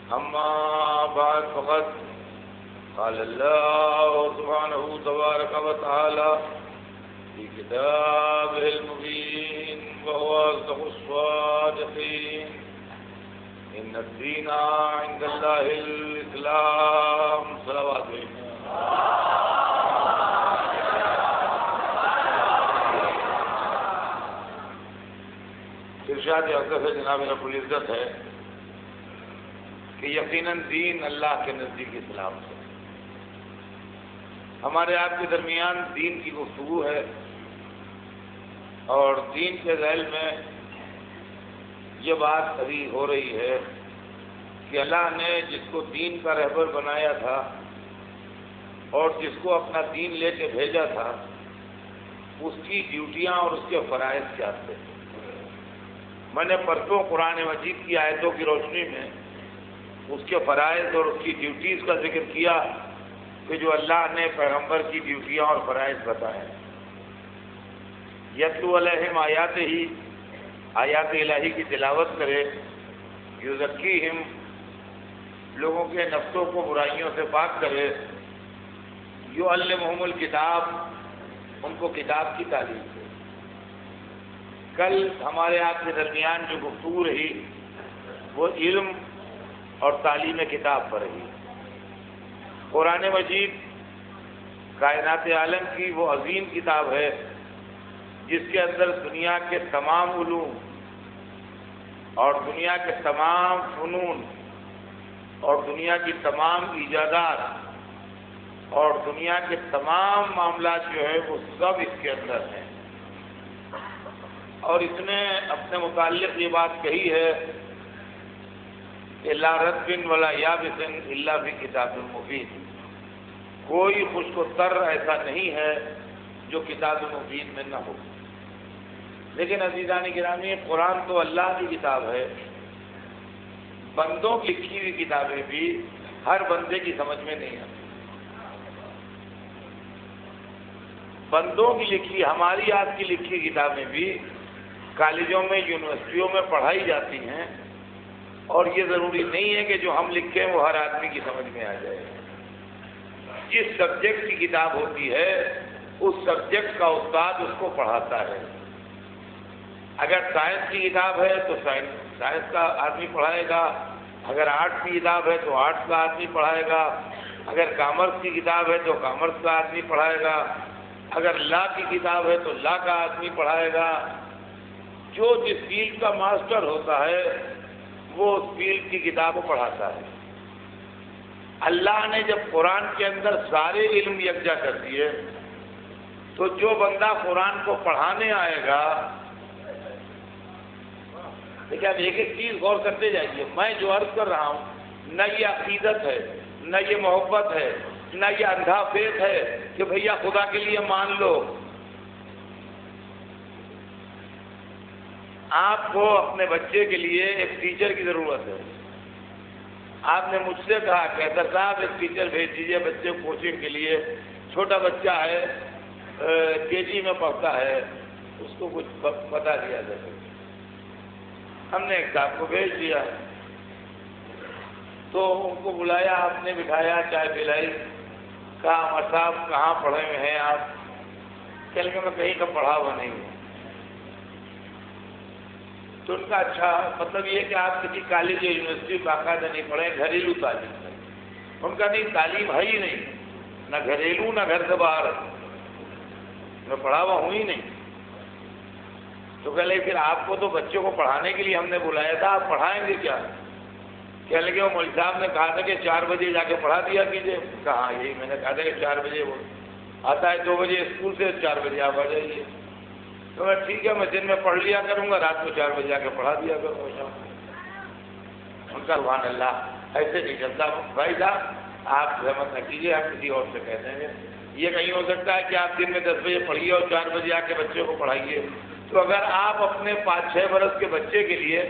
أما بعد فقد قال الله سبحانه تبارك وتعالى في كتابه المبين وهو أصدق الصادقين إن الدين عند الله الإسلام صلوات ارشاد اقدس جناب رب العزت ہے کہ یقیناً دین اللہ کے نزدیک اسلام ہے۔ ہمارے آپ کے درمیان دین کی گفتگو ہے، اور دین کے ذیل میں یہ بات ابھی ہو رہی ہے کہ اللہ نے جس کو دین کا رہبر بنایا تھا اور جس کو اپنا دین لے کے بھیجا تھا، اس کی ڈیوٹیاں اور اس کے فرائض کیا تھے۔ میں نے پرسوں قرآن مجید کی آیتوں کی روشنی میں اس کے فرائض اور اس کی ڈیوٹیز کا ذکر کیا کہ جو اللہ نے پیغمبر کی ڈیوٹیاں اور فرائض بتائے۔ یتلو علیہم آیات ہی، آیات الہی کی تلاوت کرے، یزکیہم، لوگوں کے نفسوں کو برائیوں سے پاک کرے، یعلمہم الکتاب، ان کو کتاب کی تعلیم دے۔ کل ہمارے آپ کے درمیان جو گفتگو رہی وہ علم اور تعلیم کتاب پر رہی۔ قرآن مجید کائنات عالم کی وہ عظیم کتاب ہے جس کے اندر دنیا کے تمام علوم اور دنیا کے تمام فنون اور دنیا کی تمام ایجادات اور دنیا کے تمام معاملات جو ہے وہ سب اس کے اندر ہیں۔ اور اس نے اپنے متعلق یہ بات کہی ہے کہ لا رطب ولا یابس الا فی کتاب مبین، کوئی خشک و تر ایسا نہیں ہے جو کتاب مبین میں نہ ہو۔ لیکن عزیزان گرامی، قرآن تو اللہ کی کتاب ہے، بندوں کی لکھی ہوئی کتابیں بھی ہر بندے کی سمجھ میں نہیں آتی۔ بندوں کی لکھی، ہماری آپ کی لکھی کتابیں بھی کالجوں میں، یونیورسٹیوں میں پڑھائی جاتی ہیں، اور یہ ضروری نہیں ہے کہ جو ہم لکھیں وہ ہر آدمی کی سمجھ میں آ جائے۔ جس سبجیکٹ کی کتاب ہوتی ہے اس سبجیکٹ کا استاد اس کو پڑھاتا ہے۔ اگر سائنس کی کتاب ہے تو سائنس کا آدمی پڑھائے گا، اگر آرٹس کی کتاب ہے تو آرٹس کا آدمی پڑھائے گا، اگر کامرس کی کتاب ہے تو کامرس کا آدمی پڑھائے گا، اگر لا کی کتاب ہے تو لا کا آدمی پڑھائے گا۔ جو جس فیلڈ کا ماسٹر ہوتا ہے وہ اس فیلڈ کی کتاب کو پڑھاتا ہے۔ اللہ نے جب قرآن کے اندر سارے علم یکجا کر دیے تو جو بندہ قرآن کو پڑھانے آئے گا، دیکھیں اب ایک ایک چیز غور کرتے جائیے۔ میں جو عرض کر رہا ہوں، نہ یہ عقیدت ہے، نہ یہ محبت ہے، نہ یہ اندھا فیض ہے کہ بھیا خدا کے لیے مان لو۔ آپ کو اپنے بچے کے لیے ایک ٹیچر کی ضرورت ہے۔ آپ نے مجھ سے کہا کہ حیدر صاحب ایک ٹیچر بھیج دیجیے بچے کو کوچنگ کے لیے، چھوٹا بچہ ہے، KG میں پڑھتا ہے، اس کو کچھ بتا دیا جائے۔ ہم نے ایک صاحب کو بھیج دیا، تو ان کو بلایا، آپ نے بٹھایا، چائے پلائی، کہا عمر صاحب کہاں پڑھے ہوئے ہیں آپ؟ کہنے کہ میں کہیں کا پڑھا ہوا نہیں ہوں۔ تو ان کا اچھا مطلب یہ کہ آپ کسی کالج یا یونیورسٹی باقاعدہ نہیں پڑھے، گھریلو تعلیم ہے۔ ان کا نہیں، تعلیم ہے ہی نہیں، نہ گھریلو نہ گھر سے باہر، میں پڑھا ہوا ہوں ہی نہیں۔ تو کہہ لگے پھر آپ کو تو بچوں کو پڑھانے کے لیے ہم نے بلایا تھا، آپ پڑھائیں گے کیا؟ کہنے لگے وہ مولوی صاحب نے کہا تھا کہ 4 بجے جا کے پڑھا دیا کیجیے۔ کہا یہی میں نے کہا تھا کہ 4 بجے وہ آتا ہے، 2 بجے اسکول سے، 4 بجے آپ آ جائیے۔ تو میں ٹھیک ہے، میں دن میں پڑھ لیا کروں گا، رات کو 4 بجے آ کے پڑھا دیا کروں گا۔ ان کا سبحان اللہ ایسے نہیں چلتا بھائی صاحب، آپ زحمت نہ کیجیے، آپ کسی اور سے کہہ دیں گے۔ یہ کہیں ہو سکتا ہے کہ آپ دن میں 10 بجے پڑھیے اور 4 بجے آ کے بچے کو پڑھائیے۔ تو اگر آپ اپنے 5-6 برس کے بچے کے لیے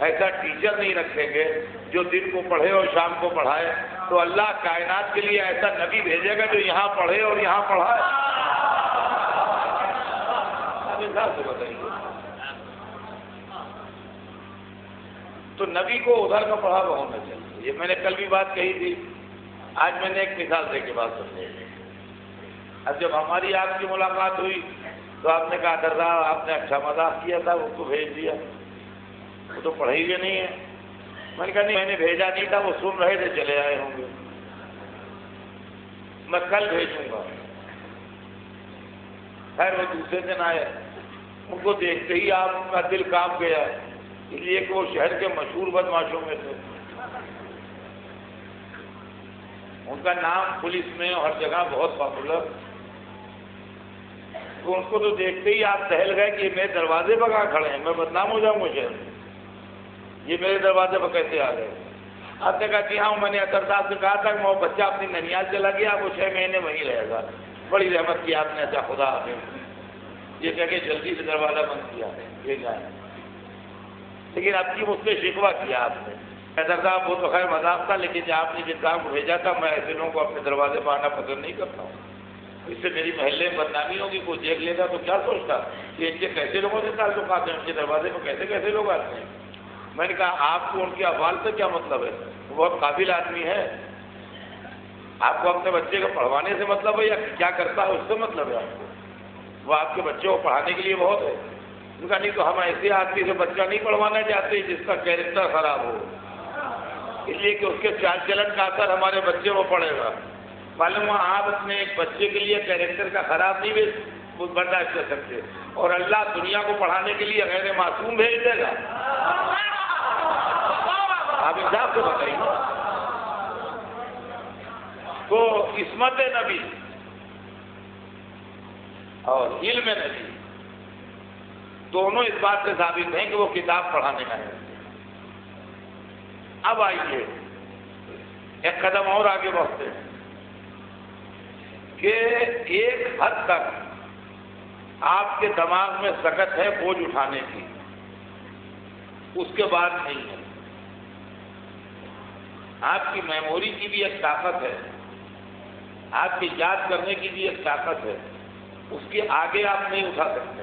ایسا ٹیچر نہیں رکھیں گے جو دن کو پڑھے اور شام کو پڑھائے، تو اللہ کائنات کے لیے ایسا نبی بھیجے گا جو یہاں پڑھے اور یہاں پڑھائے۔ سے بتائیے، تو نبی کو ادھر کا پڑھا ہوا ہونا چاہیے۔ یہ میں نے کل بھی بات کہی تھی، آج میں نے ایک مثال دے کے بات سمجھائی۔ اب جب ہماری آپ کی ملاقات ہوئی تو آپ نے کہا دردا آپ نے اچھا مذاق کیا تھا، اس کو بھیج دیا، وہ تو پڑھے ہوئے نہیں ہے۔ میں نے کہا نہیں میں نے بھیجا نہیں تھا، وہ سن رہے تھے چلے آئے ہوں گے، میں کل بھیجوں گا۔ خیر وہ دوسرے دن آئے، ان کو دیکھتے ہی آپ کا دل کانپ گیا، اس لیے کہ وہ شہر کے مشہور بدماشوں میں تھے، ان کا نام پولیس میں ہر جگہ بہت پاپولر، تو ان کو تو دیکھتے ہی آپ دہل گئے کہ یہ میرے دروازے پر کہاں کھڑے ہیں، میں بدنام ہو جاؤں مجھے، یہ میرے دروازے پر کیسے آ گئے؟ آپ نے کہا کہ ہاں میں نے اطہر صاحب سے کہا تھا کہ وہ بچہ اپنی ننیال چلا گیا، وہ 6 مہینے وہیں رہے گا، بڑی رحمت کی آپ نے، اچھا خدا حافظ، یہ کہہ کے جلدی سے دروازہ بند کیا یہ جائیں۔ لیکن اب کی مجھ سے شکوہ کیا آپ نے، اطہر صاحب وہ تو خیر مذاق تھا، لیکن آپ نے جن کام کو بھیجا تھا میں ایسے لوگوں کو اپنے دروازے پر آنا پسند نہیں کرتا ہوں، اس سے میری محلے میں بدنامی ہوگی، کوئی دیکھ لیتا تو کیا سوچتا کہ ان کے کیسے لوگوں سے تعلقات ہیں، ان کے دروازے پر کیسے کیسے لوگ آتے ہیں۔ میں نے کہا آپ کو ان کے افعال سے کیا مطلب ہے، وہ بہت قابل آدمی ہے، آپ کو اپنے بچے کو پڑھوانے سے مطلب ہے یا کیا کرتا ہے اس سے مطلب ہے آپ کو، وہ آپ کے بچے کو پڑھانے کے لیے بہت ہے۔ ان کا نہیں تو ہم ایسے آدمی سے بچہ نہیں پڑھوانا چاہتے جس کا کیریکٹر خراب ہو، اس لیے کہ اس کے چال چلن کا اثر ہمارے بچے کو پڑے گا۔ معلوم ہوا آپ اپنے ایک بچے کے لیے کیریکٹر کا خراب نہیں برداشت کر سکتے، اور اللہ دنیا کو پڑھانے کے لیے غیر معصوم بھیج دے گا؟ آپ انصاف سے بتائیے۔ تو عصمت نبی اور علم نبی دونوں اس بات سے ثابت ہیں کہ وہ کتاب پڑھانے آئے۔ اب آئیے ایک قدم اور آگے بڑھتے ہیں کہ ایک حد تک آپ کے دماغ میں سکت ہے بوجھ اٹھانے کی، اس کے بعد نہیں ہے۔ آپ کی میموری کی بھی ایک طاقت ہے، آپ کی یاد کرنے کی بھی ایک طاقت ہے، اس کے آگے آپ نہیں اٹھا سکتے۔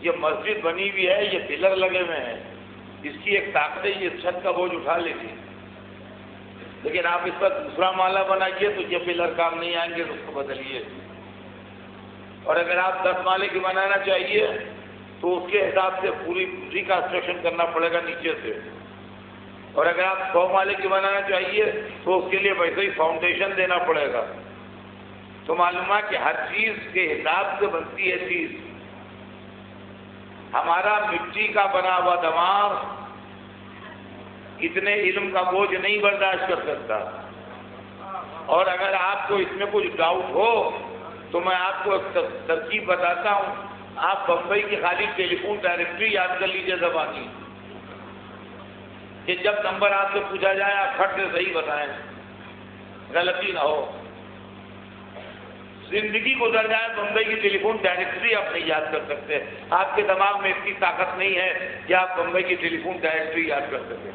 یہ مسجد بنی ہوئی ہے، یہ پلر لگے ہوئے ہیں، اس کی ایک طاقت ہے، یہ چھت کا بوجھ اٹھا لیتی، لیکن آپ اس پر دوسرا مالا بنائیے تو یہ پلر کام نہیں آئیں گے، تو اس کو بدلیے۔ اور اگر آپ 10 مالے کی بنانا چاہیے تو اس کے حساب سے پوری ریکنسٹرکشن کرنا پڑے گا نیچے سے، اور اگر آپ 100 مالے کی بنانا چاہیے تو اس کے لیے ویسے ہی فاؤنڈیشن دینا پڑے گا۔ تو معلوم ہے کہ ہر چیز کے حساب سے بنتی ہے چیز۔ ہمارا مٹی کا بنا ہوا دماغ اتنے علم کا بوجھ نہیں برداشت کر سکتا، اور اگر آپ کو اس میں کچھ ڈاؤٹ ہو تو میں آپ کو ایک ترکیب بتاتا ہوں، آپ بمبئی کی خالی ٹیلی فون ڈائریکٹری یاد کر لیجیے زبانی، کہ جب نمبر آپ سے پوچھا جائے آپ کھٹ سے صحیح بتائیں، غلطی نہ ہو۔ زندگی گزر جائے بمبئی کی ٹیلی فون ڈائریکٹری آپ نہیں یاد کر سکتے، آپ کے دماغ میں اتنی طاقت نہیں ہے کہ آپ بمبئی کی ٹیلی فون ڈائریکٹری یاد کر سکیں۔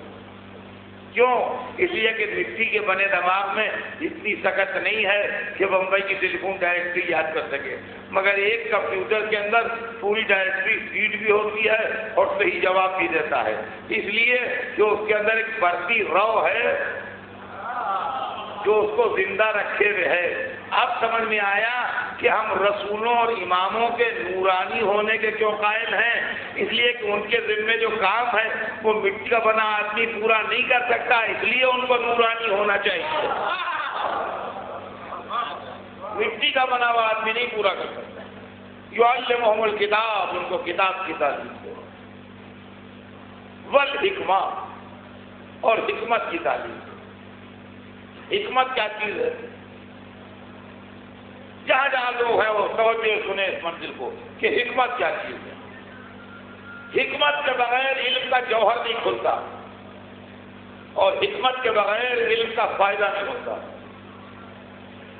کیوں؟ اس لیے کہ مٹی کے بنے دماغ میں اتنی سکت نہیں ہے کہ بمبئی کی ٹیلی فون ڈائریکٹری یاد کر سکے، مگر ایک کمپیوٹر کے اندر پوری ڈائریکٹری فیڈ بھی ہوتی ہے اور صحیح جواب بھی دیتا ہے، اس لیے جو اس کے اندر ایک برتی رو ہے جو اس کو زندہ رکھے ہوئے ہے۔ اب سمجھ میں آیا کہ ہم رسولوں اور اماموں کے نورانی ہونے کے کیوں قائل ہیں، اس لیے کہ ان کے ذمے جو کام ہے وہ مٹی کا بنا آدمی پورا نہیں کر سکتا، اس لیے ان کو نورانی ہونا چاہیے۔ مٹی کا بنا ہوا آدمی نہیں پورا کر سکتا۔ یعلمہم الکتاب، ان کو کتاب کی تعلیم دو، والحکمہ، اور حکمت کی تعلیم دو۔ حکمت کیا چیز ہے؟ جہاں جہاں لوگ ہیں وہ توجہ سنیں اس منزل کو کہ حکمت کیا چیز ہے۔ حکمت کے بغیر علم کا جوہر نہیں کھلتا، اور حکمت کے بغیر علم کا فائدہ نہیں ہوتا۔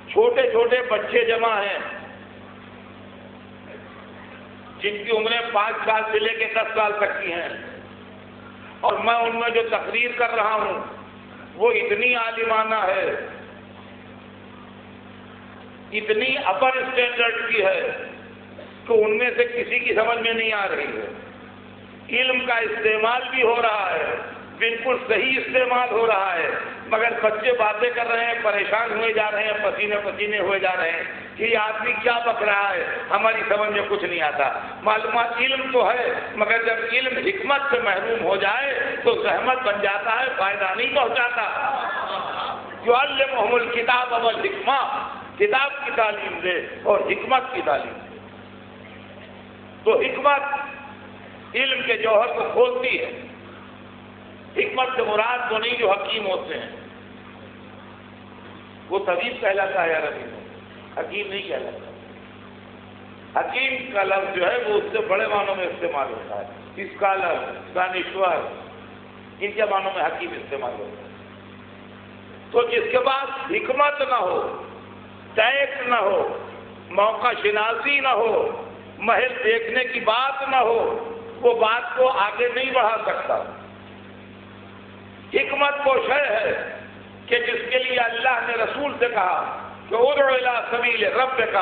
چھوٹے چھوٹے بچے جمع ہیں جن کی عمریں 5 سال سے لے کے 10 سال تک کی ہیں، اور میں ان میں جو تقریر کر رہا ہوں وہ اتنی عالمانہ ہے، اتنی اپر اسٹینڈرڈ کی ہے کہ ان میں سے کسی کی سمجھ میں نہیں آ رہی ہے۔ علم کا استعمال بھی ہو رہا ہے، بالکل صحیح استعمال ہو رہا ہے، مگر بچے باتیں کر رہے ہیں، پریشان ہوئے جا رہے ہیں، پسینے پسینے ہوئے جا رہے ہیں کہ یہ آدمی کیا بک رہا ہے، ہماری سمجھ میں کچھ نہیں آتا۔ معلومات علم تو ہے، مگر جب علم حکمت سے محروم ہو جائے تو زحمت بن جاتا ہے، فائدہ نہیں پہنچاتا۔ یعلمہم الکتاب والحکمہ، کتاب کی تعلیم دے اور حکمت کی تعلیم دے۔ تو حکمت علم کے جوہر کو کھولتی ہے۔ حکمت سے مراد وہ نہیں جو حکیم ہوتے ہیں، وہ طبیب کہلاتا ہے عربی میں، حکیم نہیں کہلاتا۔ حکیم کا لفظ جو ہے وہ اس سے بڑے معنوں میں استعمال ہوتا ہے، اسکالر، دانشور، ان کے معنوں میں حکیم استعمال ہوتا ہے۔ تو جس کے پاس حکمت نہ ہو، ٹیکٹ نہ ہو، موقع شناسی نہ ہو، محض دیکھنے کی بات نہ ہو، وہ بات کو آگے نہیں بڑھا سکتا۔ حکمت وہ شے ہے کہ جس کے لیے اللہ نے رسول سے کہا کہ ادع الی سبیل ربک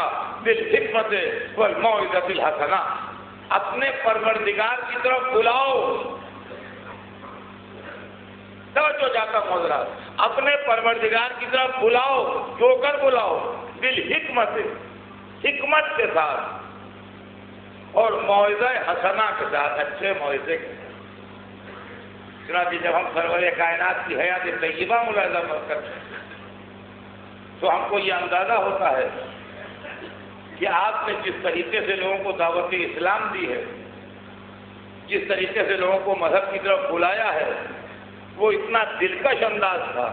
بالحکمت والموعظۃ الحسنہ، اپنے پروردگار کی طرف بلاؤ۔ توجہ جاتا حضرات، اپنے پروردگار کی طرف بلاؤ، جو کر بلاؤ، بالحکمت، حکمت کے ساتھ، اور موعظہ حسنہ کے ساتھ، اچھے موعظے کے ساتھ۔ چنانچہ جب ہم سرور کائنات کی حیات طیبہ ملاحظہ کرتے ہیں تو ہم کو یہ اندازہ ہوتا ہے کہ آپ نے جس طریقے سے لوگوں کو دعوت اسلام دی ہے، جس طریقے سے لوگوں کو مذہب کی طرف بلایا ہے، وہ اتنا دلکش انداز تھا،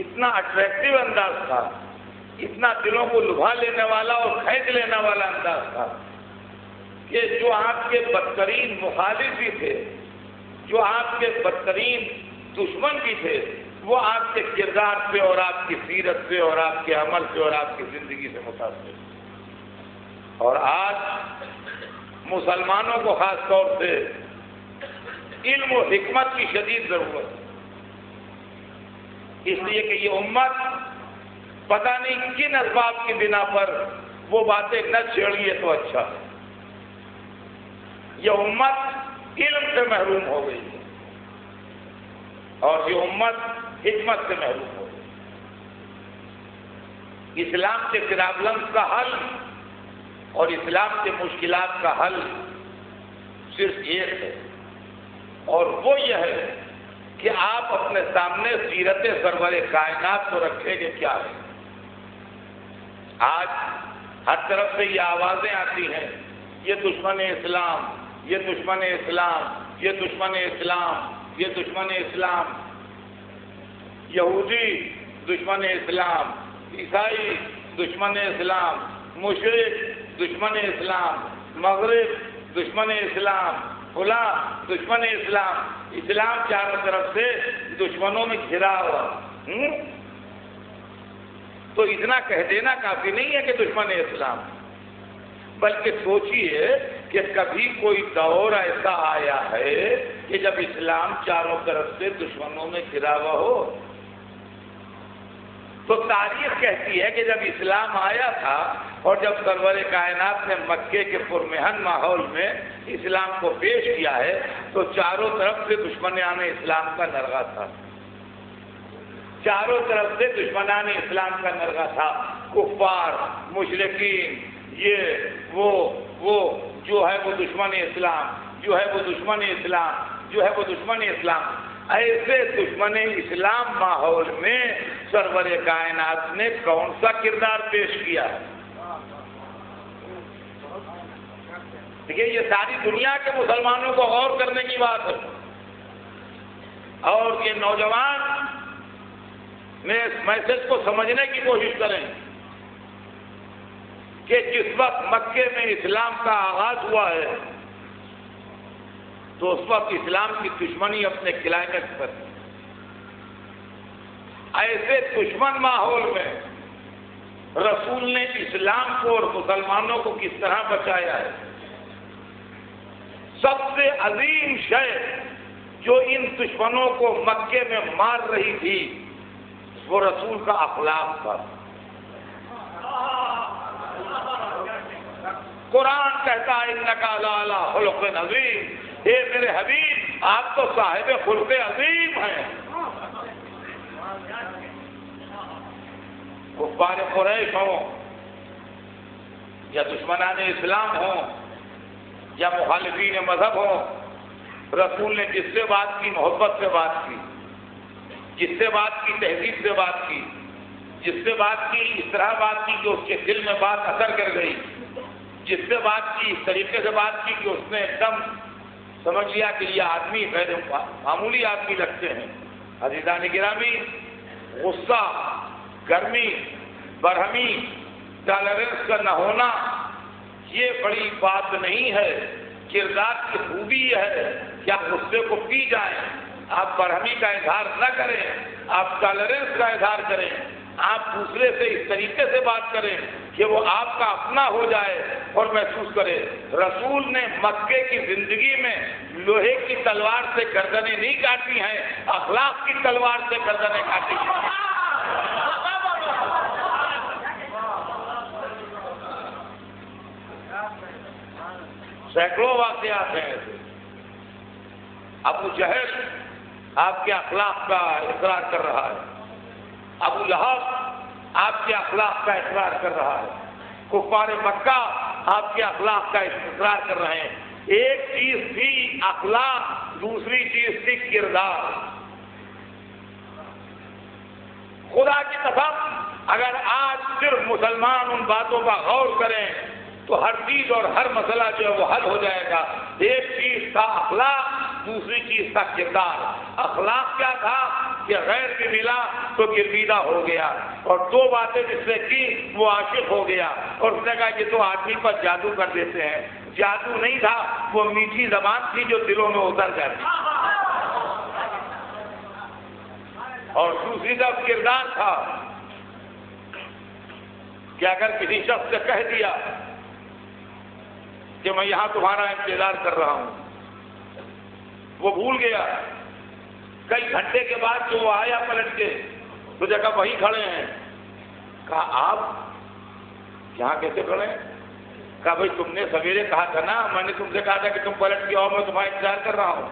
اتنا اٹریکٹیو انداز تھا، اتنا دلوں کو لبھا لینے والا اور کھینچ لینے والا انداز تھا کہ جو آپ کے بدترین مخالف بھی تھے، جو آپ کے بدترین دشمن بھی تھے، وہ آپ کے کردار سے اور آپ کی سیرت سے اور آپ کے عمل سے اور آپ کی زندگی سے متاثر۔ اور آج مسلمانوں کو خاص طور سے علم و حکمت کی شدید ضرورت ہے، اس لیے کہ یہ امت پتہ نہیں کن اسباب کی بنا پر وہ باتیں نہ چھیڑیے تو اچھا ہے۔ یہ امت علم سے محروم ہو گئی ہے اور یہ امت حکمت سے محروم ہو گئی۔ اسلام کے پرابلمز کا حل اور اسلام کے مشکلات کا حل صرف ایک ہے، اور وہ یہ ہے کہ آپ اپنے سامنے سیرت سرور کائنات کو رکھیں گے کیا ہے۔ آج ہر طرف سے یہ آوازیں آتی ہیں، یہ دشمن اسلام، یہ دشمن اسلام، یہ دشمن اسلام، یہ دشمن اسلام، یہودی دشمن اسلام، عیسائی دشمن اسلام، مشرک دشمن اسلام، مغرب دشمن اسلام، فلاں دشمن اسلام، اسلام چاروں طرف سے دشمنوں میں گھرا ہوا۔ تو اتنا کہہ دینا کافی نہیں ہے کہ دشمن اسلام، بلکہ سوچئے کہ کبھی کوئی دور ایسا آیا ہے کہ جب اسلام چاروں طرف سے دشمنوں میں گھرا ہوا ہو۔ تو تاریخ کہتی ہے کہ جب اسلام آیا تھا اور جب سرور کائنات نے مکے کے پرمہن ماحول میں اسلام کو پیش کیا ہے تو چاروں طرف سے دشمنان اسلام کا نرغہ تھا، چاروں طرف سے دشمنان اسلام کا نرغہ تھا، کفار، مشرکین، یہ وہ جو ہے وہ دشمن اسلام، جو ہے وہ دشمن اسلام، جو ہے وہ دشمن اسلام۔ ایسے دشمن اسلام ماحول میں سرور کائنات نے کون سا کردار پیش کیا ہے؟ دیکھیے، یہ ساری دنیا کے مسلمانوں کو غور کرنے کی بات ہے، اور یہ نوجوان میں اس میسج کو سمجھنے کی کوشش کریں کہ جس وقت مکے میں اسلام کا آغاز ہوا ہے تو اس وقت اسلام کی دشمنی اپنے کلائمیکس پر ہے۔ ایسے دشمن ماحول میں رسول نے اسلام کو اور مسلمانوں کو کس طرح بچایا ہے۔ سب سے عظیم شے جو ان دشمنوں کو مکے میں مار رہی تھی وہ رسول کا اخلاق تھا۔ قرآن کہتا ہے انک لعلی خلق عظیم، اے میرے حبیب آپ تو صاحب خلق عظیم ہیں. کفار قریش ہوں یا دشمنان اسلام ہوں یا مخالفین مذہب ہوں، رسول نے جس سے بات کی محبت سے بات کی، جس سے بات کی تہذیب سے بات کی، جس سے بات کی اس طرح بات کی کہ اس کے دل میں بات اثر کر گئی، جس سے بات کی اس طریقے سے بات کی کہ اس نے ایک دم سمجھ لیا کہ یہ آدمی غیر معمولی آدمی لگتے ہیں. عزیزان گرامی، غصہ، گرمی، برہمی، ٹالرنس کا نہ ہونا یہ بڑی بات نہیں ہے. کردار کی خوبی ہے کہ آپ غصے کو پی جائیں، آپ برہمی کا اظہار نہ کریں، آپ ٹالرنس کا اظہار کریں، آپ دوسرے سے اس طریقے سے بات کریں کہ وہ آپ کا اپنا ہو جائے اور محسوس کرے. رسول نے مکے کی زندگی میں لوہے کی تلوار سے گردنیں نہیں کاٹی ہیں، اخلاق کی تلوار سے گردنیں کاٹی ہیں. سینکڑوں واقعات ہیں ایسے. ابو جہل آپ کے اخلاق کا اقرار کر رہا ہے، ابو لہب آپ کے اخلاق کا اقرار کر رہا ہے، کفار مکہ آپ کے اخلاق کا اقرار کر رہے ہیں. ایک چیز تھی اخلاق، دوسری چیز تھی کردار. خدا کی قسم اگر آج صرف مسلمان ان باتوں کا غور کریں تو ہر چیز اور ہر مسئلہ جو ہے وہ حل ہو جائے گا. ایک چیز تھا اخلاق، دوسری چیز تھا کردار. اخلاق کیا تھا کہ غیر بھی ملا تو گرویدہ ہو گیا، اور دو باتیں جس نے کی وہ عاشق ہو گیا، اور اس نے کہا یہ تو آدمی پر جادو کر دیتے ہیں. جادو نہیں تھا، وہ میٹھی زبان تھی جو دلوں میں اتر جاتی. اور دوسری طرف کردار تھا کہ اگر کسی شخص سے کہہ دیا کہ میں یہاں تمہارا انتظار کر رہا ہوں، وہ بھول گیا. کئی گھنٹے کے بعد جو وہ آیا پلٹ کے تو جگہ وہی کھڑے ہیں. کہا آپ یہاں کیسے کھڑے ہیں؟ کہا بھائی تم نے سویرے کہا تھا نا، میں نے تم سے کہا تھا کہ تم پلٹ کے آؤ، میں تمہارا انتظار کر رہا ہوں.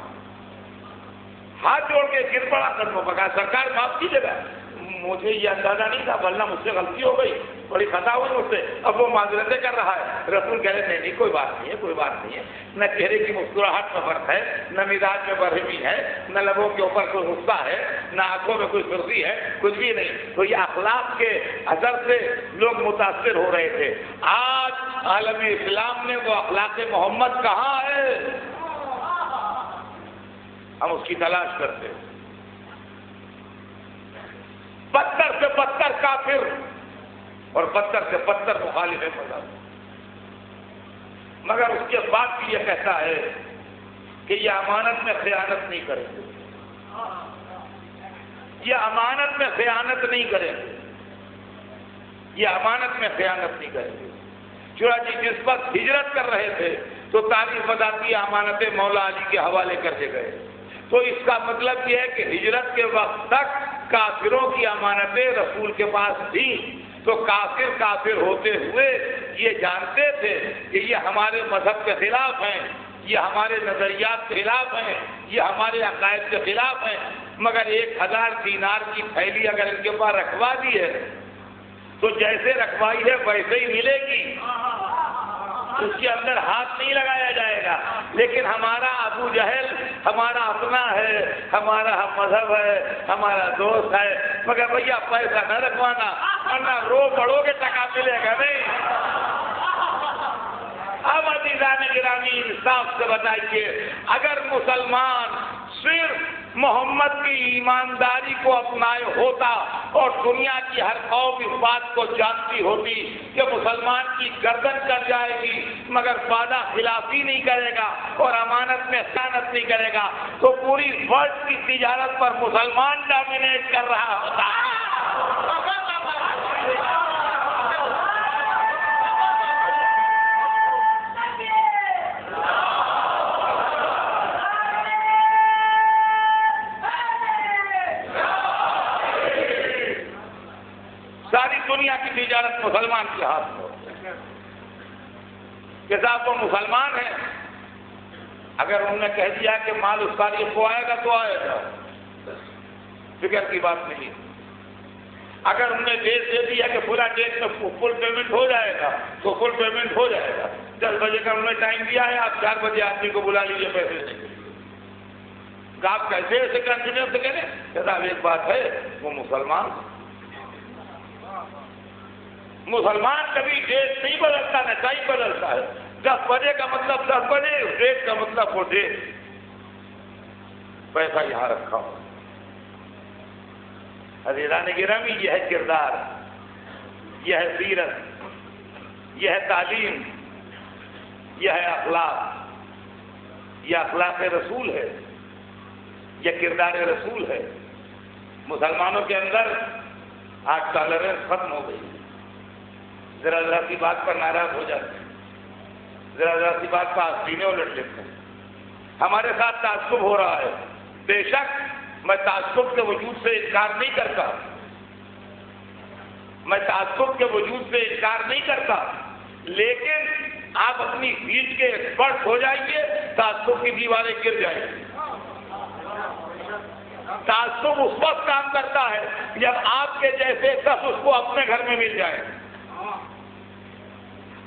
ہاتھ جوڑ کے گر پڑا قدموں پر، کہا سرکار معاف کیجیے گا، مجھے یہ اندازہ نہیں تھا، ورنہ مجھ سے غلطی ہو گئی، بڑی خطا ہوئی مجھ سے. اب وہ معذرتیں کر رہا ہے. رسول کہہ رہے نہیں کوئی بات نہیں ہے، کوئی بات نہیں ہے. نہ چہرے کی مسکراہٹ میں فرق ہے، نہ مزاج میں برہمی ہے، نہ لبوں کے اوپر کوئی غصہ ہے، نہ آنکھوں میں کوئی سرخی ہے، کچھ بھی نہیں. تو یہ اخلاق کے اثر سے لوگ متاثر ہو رہے تھے. آج عالم اسلام میں وہ اخلاق محمد کہاں ہے؟ ہم اس کی تلاش کرتے ہیں. بدتر سے بدتر کافر اور بدتر سے بدتر مخالف مذہب، مگر اس کے بعد بھی یہ کہتا ہے کہ یہ امانت میں خیانت نہیں کریں گے، یہ امانت میں خیانت نہیں کریں گے، یہ امانت میں خیانت نہیں کریں گے. چنانچہ جس وقت ہجرت کر رہے تھے تو تاریخ بتاتی امانتیں مولا علی کے حوالے کر کے گئے. تو اس کا مطلب یہ ہے کہ ہجرت کے وقت تک کافروں کی امانتیں رسول کے پاس تھیں. تو کافر ہوتے ہوئے یہ جانتے تھے کہ یہ ہمارے مذہب کے خلاف ہیں، یہ ہمارے نظریات کے خلاف ہیں، یہ ہمارے عقائد کے خلاف ہیں، مگر 1000 دینار کی تھیلی اگر ان کے پاس رکھوا دی ہے تو جیسے رکھوائی ہے ویسے ہی ملے گی، اس کے اندر ہاتھ نہیں لگایا جائے گا. لیکن ہمارا ابو جہل ہمارا اپنا ہے، ہمارا ہم مذہب ہے، ہمارا دوست ہے، مگر بھیا پیسہ نہ رکھوانا ورنہ رو پڑو گے ٹکا ملے گا نہیں. اب عزیزان گرامی انصاف سے بتائیے، اگر مسلمان صرف محمد کی ایمانداری کو اپنائے ہوتا اور دنیا کی ہر قوم اس بات کو جانتی ہوتی کہ مسلمان کی گردن کٹ جائے گی مگر وعدہ خلافی نہیں کرے گا اور امانت میں خیانت نہیں کرے گا، تو پوری ورلڈ کی تجارت پر مسلمان ڈومینیٹ کر رہا ہوتا. ساری دنیا کی تجارت مسلمان کے ہاتھ میں کہ صاحب وہ مسلمان ہیں اگر انہوں نے کہہ دیا کہ مال اس تاریخ کو آئے گا تو آئے گا، فکر کی بات نہیں۔ اگر انہوں نے ڈیٹ دے دیا کہ پورا ڈیٹ میں فل پیمنٹ ہو جائے گا تو فل پیمنٹ ہو جائے گا۔ 10 بجے کا انہوں نے ٹائم دیا ہے، آپ 4 بجے آدمی کو بلا لیجیے پیسے دینے کے لیے۔ کہ آپ کیسے ایسے کنٹینیو سے کریں؟ کہ صاحب ایک بات ہے، وہ مسلمان کبھی ڈیٹ نہیں بدلتا، نہ ٹائم بدلتا ہے۔ 10 بجے کا مطلب 10 بجے، ڈیٹ کا مطلب وہ ڈیٹ۔ پیسہ یہاں رکھا ہو۔ عزیزان گرامی، یہ ہے کردار، یہ ہے سیرت، یہ ہے تعلیم، یہ ہے اخلاق، یہ اخلاق رسول ہے، یہ کردار رسول ہے۔ مسلمانوں کے اندر آج ٹالرنس ختم ہو گئی، ذرا ذرا سی بات پر ناراض ہو جاتے ہیں، ذرا ذرا سی بات پر سینے الٹ لیتے ہیں۔ ہمارے ساتھ تعصب ہو رہا ہے، بے شک میں تعصب کے وجود سے انکار نہیں کرتا، میں تعصب کے وجود سے انکار نہیں کرتا، لیکن آپ اپنی فیلڈ کے ایکسپرٹ ہو جائیے، تعصب کی دیواریں گر جائیں گی۔ تعصب اس وقت کام کرتا ہے جب آپ کے جیسے 10 اس کو اپنے گھر میں مل جائیں۔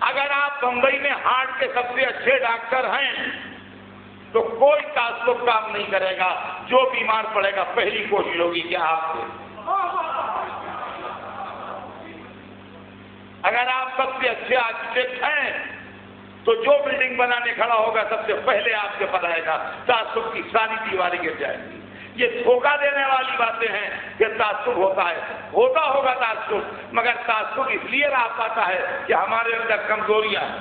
اگر آپ بمبئی میں ہارٹ کے سب سے اچھے ڈاکٹر ہیں تو کوئی تعصب کام نہیں کرے گا، جو بیمار پڑے گا پہلی کوشش ہوگی کہ آپ سے۔ اگر آپ سب سے اچھے آرکیٹیکٹ ہیں تو جو بلڈنگ بنانے کھڑا ہوگا سب سے پہلے آپ کے پتہ آئے گا، تعصب کی ساری دیواریں گر جائیں گی۔ یہ دھوکہ دینے والی باتیں ہیں کہ تعصب ہوتا ہے، ہوتا ہوگا تعصب، مگر تعصب اس لیے رہ پاتا ہے کہ ہمارے اندر کمزوریاں ہیں۔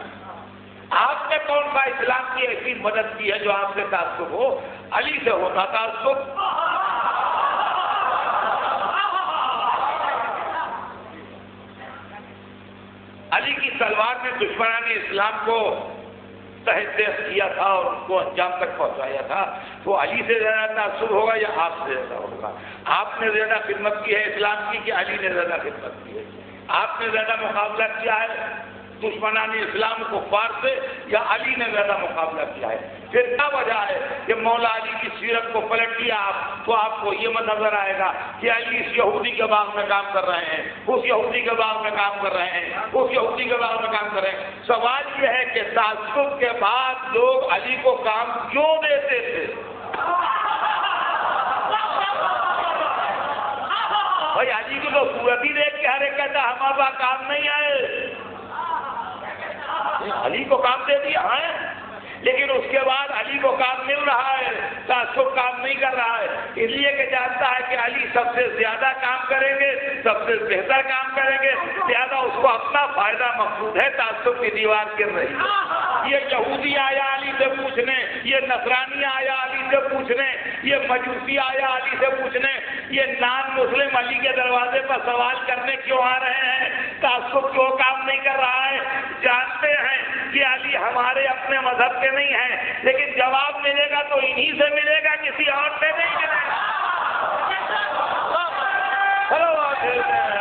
آپ نے کون سا اسلام کی ایسی مدد کی ہے جو آپ سے تعصب ہو؟ علی سے ہوتا تعصب۔ علی کی تلوار نے دشمنان اسلام کو تحت تیز کیا تھا اور ان کو انجام تک پہنچایا تھا، تو علی سے زیادہ تعصب ہوگا یا آپ سے زیادہ ہوگا؟ آپ نے زیادہ خدمت کی ہے اسلام کی کہ علی نے زیادہ خدمت کی ہے؟ آپ نے زیادہ مقابلہ کیا ہے دشمنان اسلام کفار سے یا علی نے زیادہ مقابلہ کیا ہے؟ پھر کیا وجہ ہے کہ مولا علی کی سیرت کو پلٹ لیا آپ تو آپ کو یہ نظر آئے گا کہ علی اس یہودی کے باغ میں کام کر رہے ہیں، اس یہودی کے باغ میں کام کر رہے ہیں، اس یہودی کے باغ میں کام کر رہے ہیں۔ سوال یہ ہے کہ تعصب کے بعد لوگ علی کو کام کیوں دیتے تھے؟ بھائی علی کی تو صورت ہی دیکھ کے ہر ایک کہتا ہمارا کام نہیں آئے، علی کو کام دے دیا ہے، لیکن اس کے بعد علی کو کام مل رہا ہے، تعصب کام نہیں کر رہا ہے، اس لیے کہ جانتا ہے کہ علی سب سے زیادہ کام کریں گے، سب سے بہتر کام کریں گے، زیادہ اس کو اپنا فائدہ مقصود ہے۔ تعصب کی دیوار گر رہی ہے۔ یہ یہودی آیا علی سے پوچھنے، یہ نصرانی آیا علی سے پوچھنے، یہ مجوسی آیا علی سے پوچھنے، یہ نان مسلم علی کے دروازے پر سوال کرنے کیوں آ رہے ہیں؟ تعصب کیوں کام نہیں کر رہا ہے؟ جانتے ہیں کہ علی ہمارے اپنے مذہب کے نہیں ہیں، لیکن جواب ملے گا تو انہی سے ملے گا، کسی اور سے نہیں ملے گا۔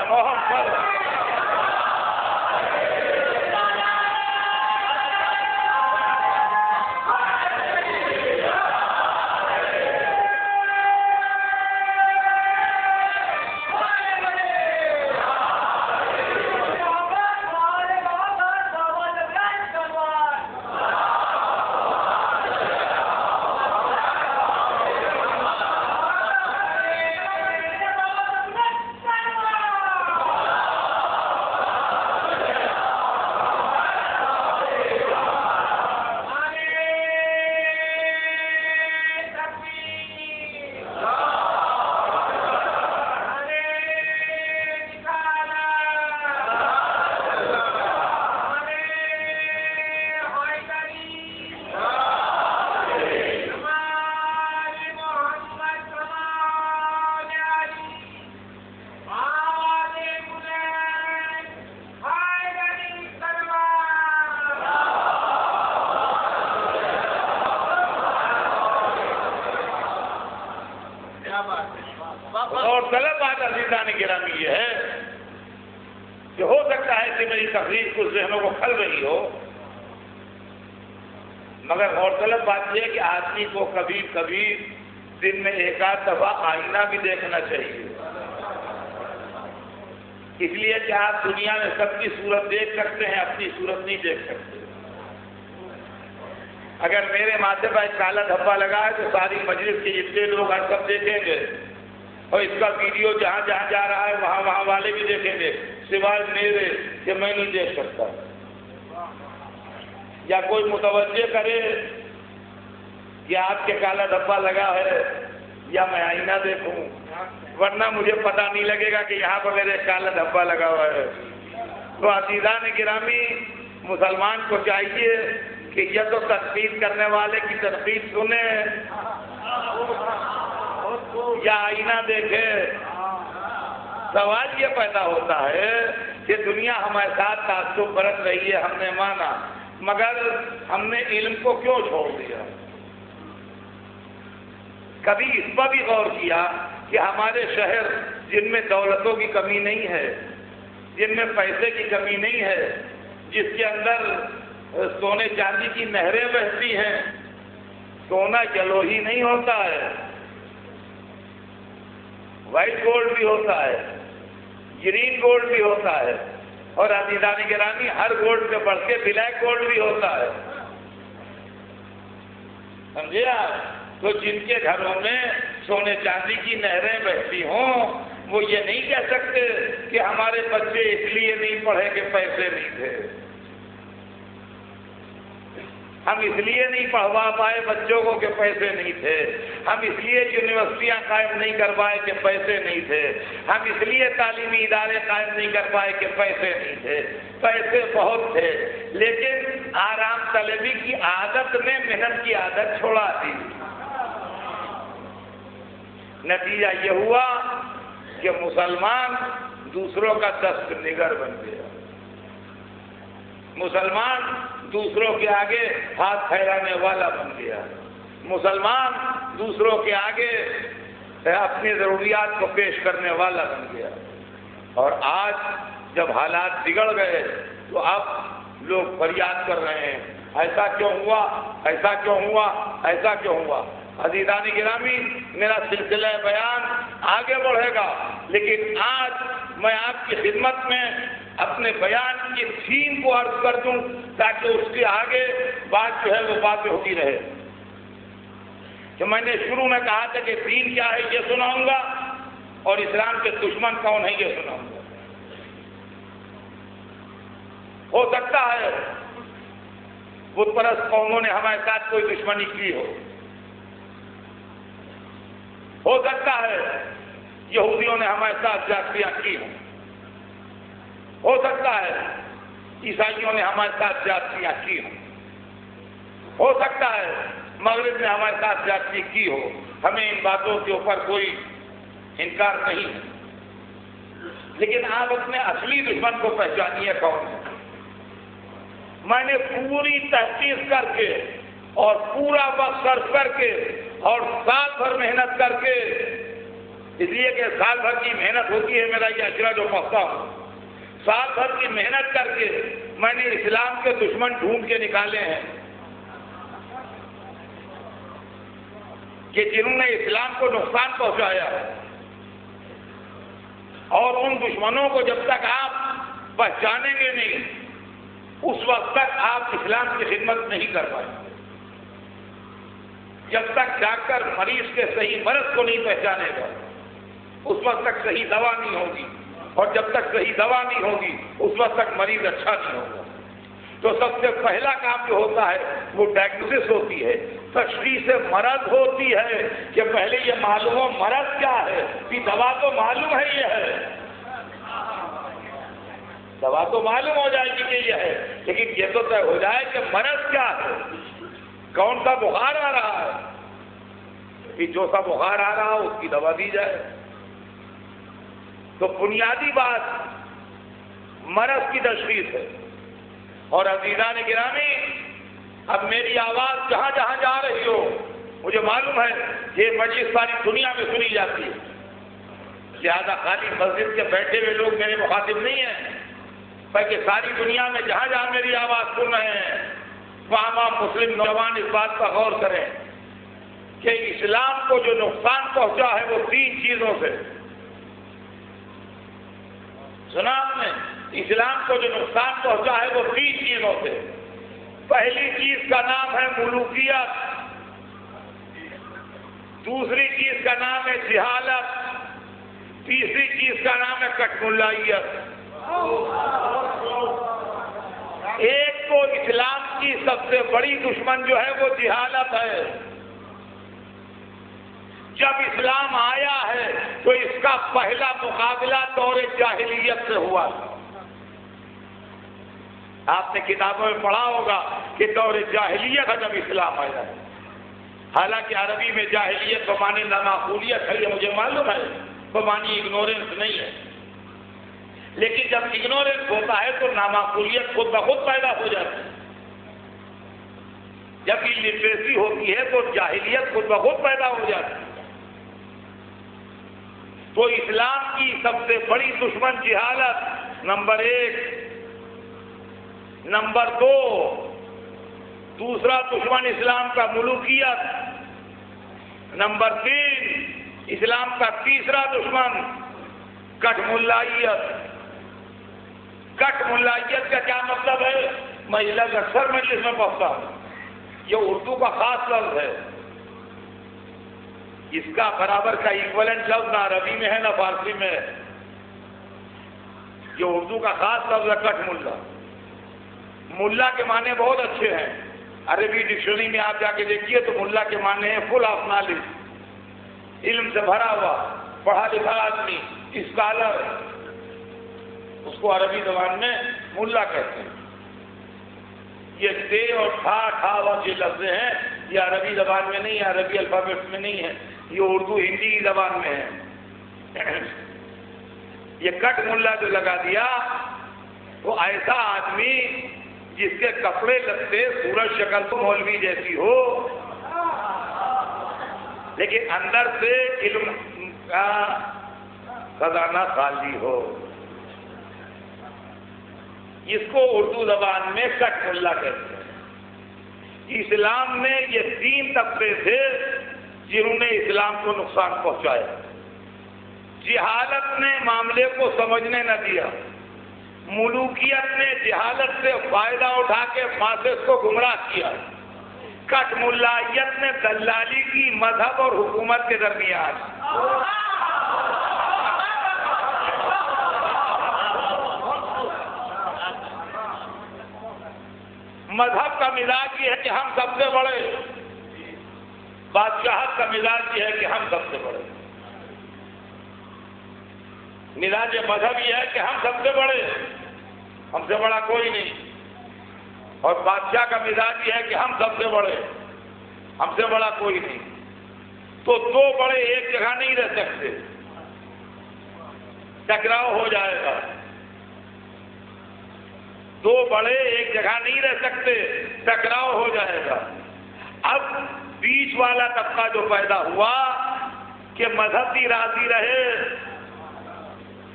محمد اور غلط بات عزیزان گرامی یہ ہے کہ ہو سکتا ہے کہ میری تقریر کچھ ذہنوں کو کھل رہی ہو، مگر غورطلب بات یہ ہے کہ آدمی کو کبھی کبھی دن میں ایک آدھ دفعہ آئینہ بھی دیکھنا چاہیے، اس لیے کہ آپ دنیا میں سب کی صورت دیکھ سکتے ہیں، اپنی صورت نہیں دیکھ سکتے۔ اگر میرے ماتھے پر ایک کالا دھبا لگا ہے تو ساری مجلس کے جتنے لوگ ہر سب دیکھیں گے، اور اس کا ویڈیو جہاں جہاں جا رہا ہے وہاں والے بھی دیکھیں گے، سوائے میرے کہ میں نہیں دیکھ سکتا۔ یا کوئی متوجہ کرے کہ آپ کے کالا دھبا لگا ہے یا میں آئینہ دیکھوں، ورنہ مجھے پتہ نہیں لگے گا کہ یہاں پر میرے کالا دھبا لگا ہوا ہے۔ تو عزیزان گرامی، مسلمان کو چاہیے کہ یہ تو تنقید کرنے والے کی تنقید سنے یا آئینہ دیکھے۔ سوال یہ پیدا ہوتا ہے کہ دنیا ہمارے ساتھ تعصب برت رہی ہے، ہم نے مانا، مگر ہم نے علم کو کیوں چھوڑ دیا؟ کبھی اس پر بھی غور کیا کہ ہمارے شہر جن میں دولتوں کی کمی نہیں ہے، جن میں پیسے کی کمی نہیں ہے، جس کے اندر سونے چاندی کی نہریں بہتی ہیں، سونا جلوہی نہیں ہوتا ہے، وائٹ گولڈ بھی ہوتا ہے، گرین گولڈ بھی ہوتا ہے، اور عزیزان گرامی ہر گولڈ سے بڑھ کے بلیک گولڈ بھی ہوتا ہے، سمجھے آپ؟ تو جن کے گھروں میں سونے چاندی کی نہریں بہتی ہوں، وہ یہ نہیں کہہ سکتے کہ ہمارے بچے اس لیے نہیں پڑھے کہ پیسے نہیں تھے، ہم اس لیے نہیں پڑھوا پائے بچوں کو کہ پیسے نہیں تھے، ہم اس لیے یونیورسٹیاں قائم نہیں کر پائے کہ پیسے نہیں تھے، ہم اس لیے تعلیمی ادارے قائم نہیں کر پائے کہ پیسے نہیں تھے۔ پیسے بہت تھے، لیکن آرام طلبی کی عادت نے محنت کی عادت چھوڑا دی۔ نتیجہ یہ ہوا کہ مسلمان دوسروں کا دست نگر بن گیا، مسلمان دوسروں کے آگے ہاتھ پھیلانے والا بن گیا، مسلمان دوسروں کے آگے اپنی ضروریات کو پیش کرنے والا بن گیا۔ اور آج جب حالات بگڑ گئے تو اب لوگ فریاد کر رہے ہیں، ایسا کیوں ہوا، ایسا کیوں ہوا، ایسا کیوں ہوا۔ عزیزان گرامی، میرا سلسلہ بیان آگے بڑھے گا، لیکن آج میں آپ کی خدمت میں اپنے بیان کی تھیم کو عرض کر دوں تاکہ اس کے آگے بات جو ہے وہ باتیں ہوتی رہے۔ کہ میں نے شروع میں کہا تھا کہ دین کیا ہے یہ سناؤں گا، اور اسلام کے دشمن کون ہے یہ سناؤں گا۔ ہو سکتا ہے بت پرست قوموں نے ہمارے ساتھ کوئی دشمنی کی ہو سکتا ہے یہودیوں نے ہمارے ساتھ زیادتیاں کی ہو سکتا ہے عیسائیوں نے ہمارے ساتھ زیادتیاں کی ہو سکتا ہے مغرب نے ہمارے ساتھ زیادتی کی ہو، ہمیں ان باتوں کے اوپر کوئی انکار نہیں ہے، لیکن آپ اپنے اصلی دشمن کو پہچانیے کون ہے۔ میں نے پوری تحقیق کر کے اور پورا وقت صرف کر کے اور سال بھر محنت کر کے، اس لیے کہ سال بھر کی محنت ہوتی ہے میرا یہ اجرا جو پڑھتا ہوں، سال بھر کی محنت کر کے میں نے اسلام کے دشمن ڈھونڈ کے نکالے ہیں کہ جنہوں نے اسلام کو نقصان پہنچایا، اور ان دشمنوں کو جب تک آپ پہچانیں گے نہیں اس وقت تک آپ اسلام کی خدمت نہیں کر پائیں گے۔ جب تک ڈاکٹر مریض کے صحیح مرض کو نہیں پہچانے گا اس وقت تک صحیح دوا نہیں ہوگی، اور جب تک صحیح دوا نہیں ہوگی اس وقت تک مریض اچھا نہیں ہوگا۔ تو سب سے پہلا کام جو ہوتا ہے وہ ڈائگنوسس ہوتی ہے، تشخیص مرض ہوتی ہے کہ پہلے یہ معلوم ہو مرض کیا ہے، کہ دوا تو معلوم ہے یہ ہے، دوا تو معلوم ہو جائے گی کہ یہ ہے، لیکن یہ تو طے ہو جائے کہ مرض کیا ہے، کون سا بخار آ رہا ہے، کہ جو سا بخار آ رہا ہو اس کی دوا دی جائے۔ تو بنیادی بات مرض کی تشخیص ہے۔ اور عزیزان گرامی، اب میری آواز جہاں جہاں جا رہی ہو، مجھے معلوم ہے یہ مجلس ساری دنیا میں سنی جاتی ہے، لہذا خالی مسجد کے بیٹھے ہوئے لوگ میرے مخاطب نہیں ہیں، بلکہ ساری دنیا میں جہاں جہاں میری آواز سن رہے ہیں وہاں مسلم نوجوان اس بات پر غور کریں کہ اسلام کو جو نقصان پہنچا ہے وہ 3 چیزوں سے. سنا آپ نے؟ اسلام کو جو نقصان پہنچا ہے وہ 3 چیزوں سے. پہلی چیز کا نام ہے ملوکیت، دوسری چیز کا نام ہے جہالت، تیسری چیز کا نام ہے کٹ ملائیت. ایک تو اسلام کی سب سے بڑی دشمن جو ہے وہ جہالت ہے. جب اسلام آیا ہے تو اس کا پہلا مقابلہ دور جاہلیت سے ہوا. آپ نے کتابوں میں پڑھا ہوگا کہ دور جاہلیت ہے جب اسلام آیا ہے. حالانکہ عربی میں جاہلیت بمانے نامعقولیت ہے، یہ مجھے معلوم ہے، بمانی اگنورنس نہیں ہے. لیکن جب اگنورنس ہوتا ہے تو نامعقولیت خود بخود پیدا ہو جاتی ہے. جب لٹریسی ہوتی ہے تو جاہلیت خود بخود پیدا ہو جاتی ہے. تو اسلام کی سب سے بڑی دشمن جہالت نمبر 1. نمبر 2، دوسرا دشمن اسلام کا ملوکیت. نمبر 3، اسلام کا تیسرا دشمن کٹ ملائیت. کٹ ملائیت کا کیا مطلب ہے؟ میں اکثر مجلس میں پڑھتا ہوں، یہ اردو کا خاص لفظ ہے. اس کا برابر کا ایکویلنٹ لفظ نہ عربی میں ہے نہ فارسی میں ہے. یہ اردو کا خاص لفظ ہے کٹ ملا. ملا کے معنی بہت اچھے ہیں. عربی ڈکشنری میں آپ جا کے دیکھیے تو ملا کے معنی ہیں فل آف نالج، علم سے بھرا ہوا، پڑھا لکھا آدمی، اسکالر. اس کو عربی زبان میں ملا کہتے ہیں. یہ دے اور ٹھا اور یہ لفظ ہیں، یہ عربی زبان میں نہیں ہے، عربی الفابیٹ میں نہیں ہے، یہ اردو ہندی کی زبان میں ہے. یہ کٹ ملا جو لگا دیا وہ ایسا آدمی جس کے کپڑے لگتے سورج شکل تو مولوی جیسی ہو لیکن اندر سے علم کا خزانہ خالی ہو. اس کو اردو زبان میں کٹ ملا کہتے ہیں. اسلام میں یہ 3 طبقے تھے جنہوں نے اسلام کو نقصان پہنچایا. جہالت نے معاملے کو سمجھنے نہ دیا، ملوکیت نے جہالت سے فائدہ اٹھا کے فاسد کو گمراہ کیا، کٹ ملائیت نے دلالی کی مذہب اور حکومت کے درمیان. مذہب کا مزاج یہ ہے کہ ہم سب سے بڑے، بادشاہت کا مزاج یہ ہے کہ ہم سب سے بڑے. مزاج مذہب یہ ہے کہ ہم سب سے بڑے، ہم سے بڑا کوئی نہیں. اور بادشاہ کا مزاج یہ ہے کہ ہم سب سے بڑے، ہم سے بڑا کوئی نہیں. تو 2 بڑے ایک جگہ نہیں رہ سکتے، ٹکراؤ ہو جائے گا. 2 بڑے ایک جگہ نہیں رہ سکتے، ٹکراؤ ہو جائے گا. اب بیچ والا طبقہ جو پیدا ہوا کہ مذہب بھی راضی رہے،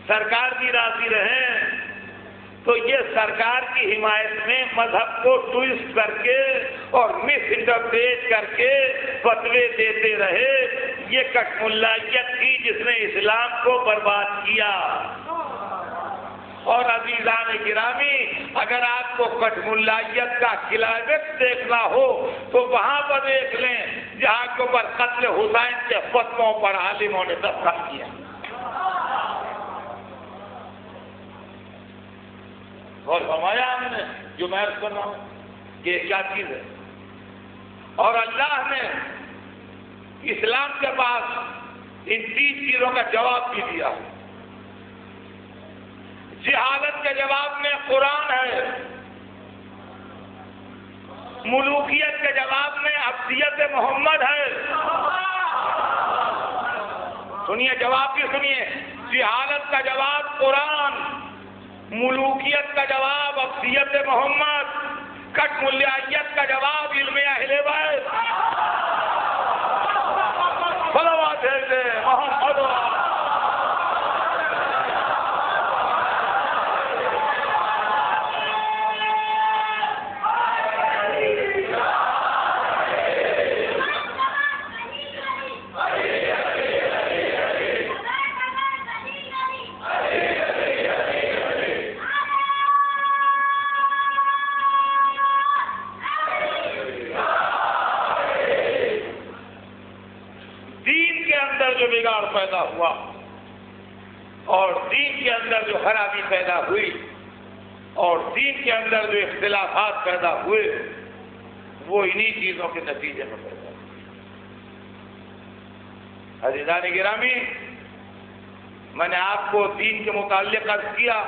سرکار بھی راضی رہے، تو یہ سرکار کی حمایت میں مذہب کو ٹویسٹ کر کے اور مس انٹرپریٹ کر کے فتوے دیتے رہے. یہ کٹ ملائیت تھی جس نے اسلام کو برباد کیا. اور عزیزان گرامی، اگر آپ کو کٹ ملائیت کا کلائمیکس دیکھنا ہو تو وہاں پر دیکھ لیں جہاں کے اوپر قتل حسین کے فتووں پر عالموں نے دستخط کیا. اور فرمایا ہم نے جو میں عرض کر رہا ہوں یہ کیا چیز ہے. اور اللہ نے اسلام کے پاس ان 3 چیزوں کا جواب بھی دیا. جہالت کے جواب میں قرآن ہے، ملوکیت کے جواب میں ابدیت محمد ہے. سنیے جواب بھی سنیے. جہالت کا جواب قرآن، ملوکیت کا جواب ابدیت محمد، کٹ ملائیت کا جواب علم اہل بیت. صلوات محمد. اور دین کے اندر جو خرابی پیدا ہوئی اور دین کے اندر جو اختلافات پیدا ہوئے وہ انہی چیزوں کے نتیجے میں پیدا ہوئے۔ عزیزان گرامی، میں نے آپ کو دین کے متعلق عرض کیا،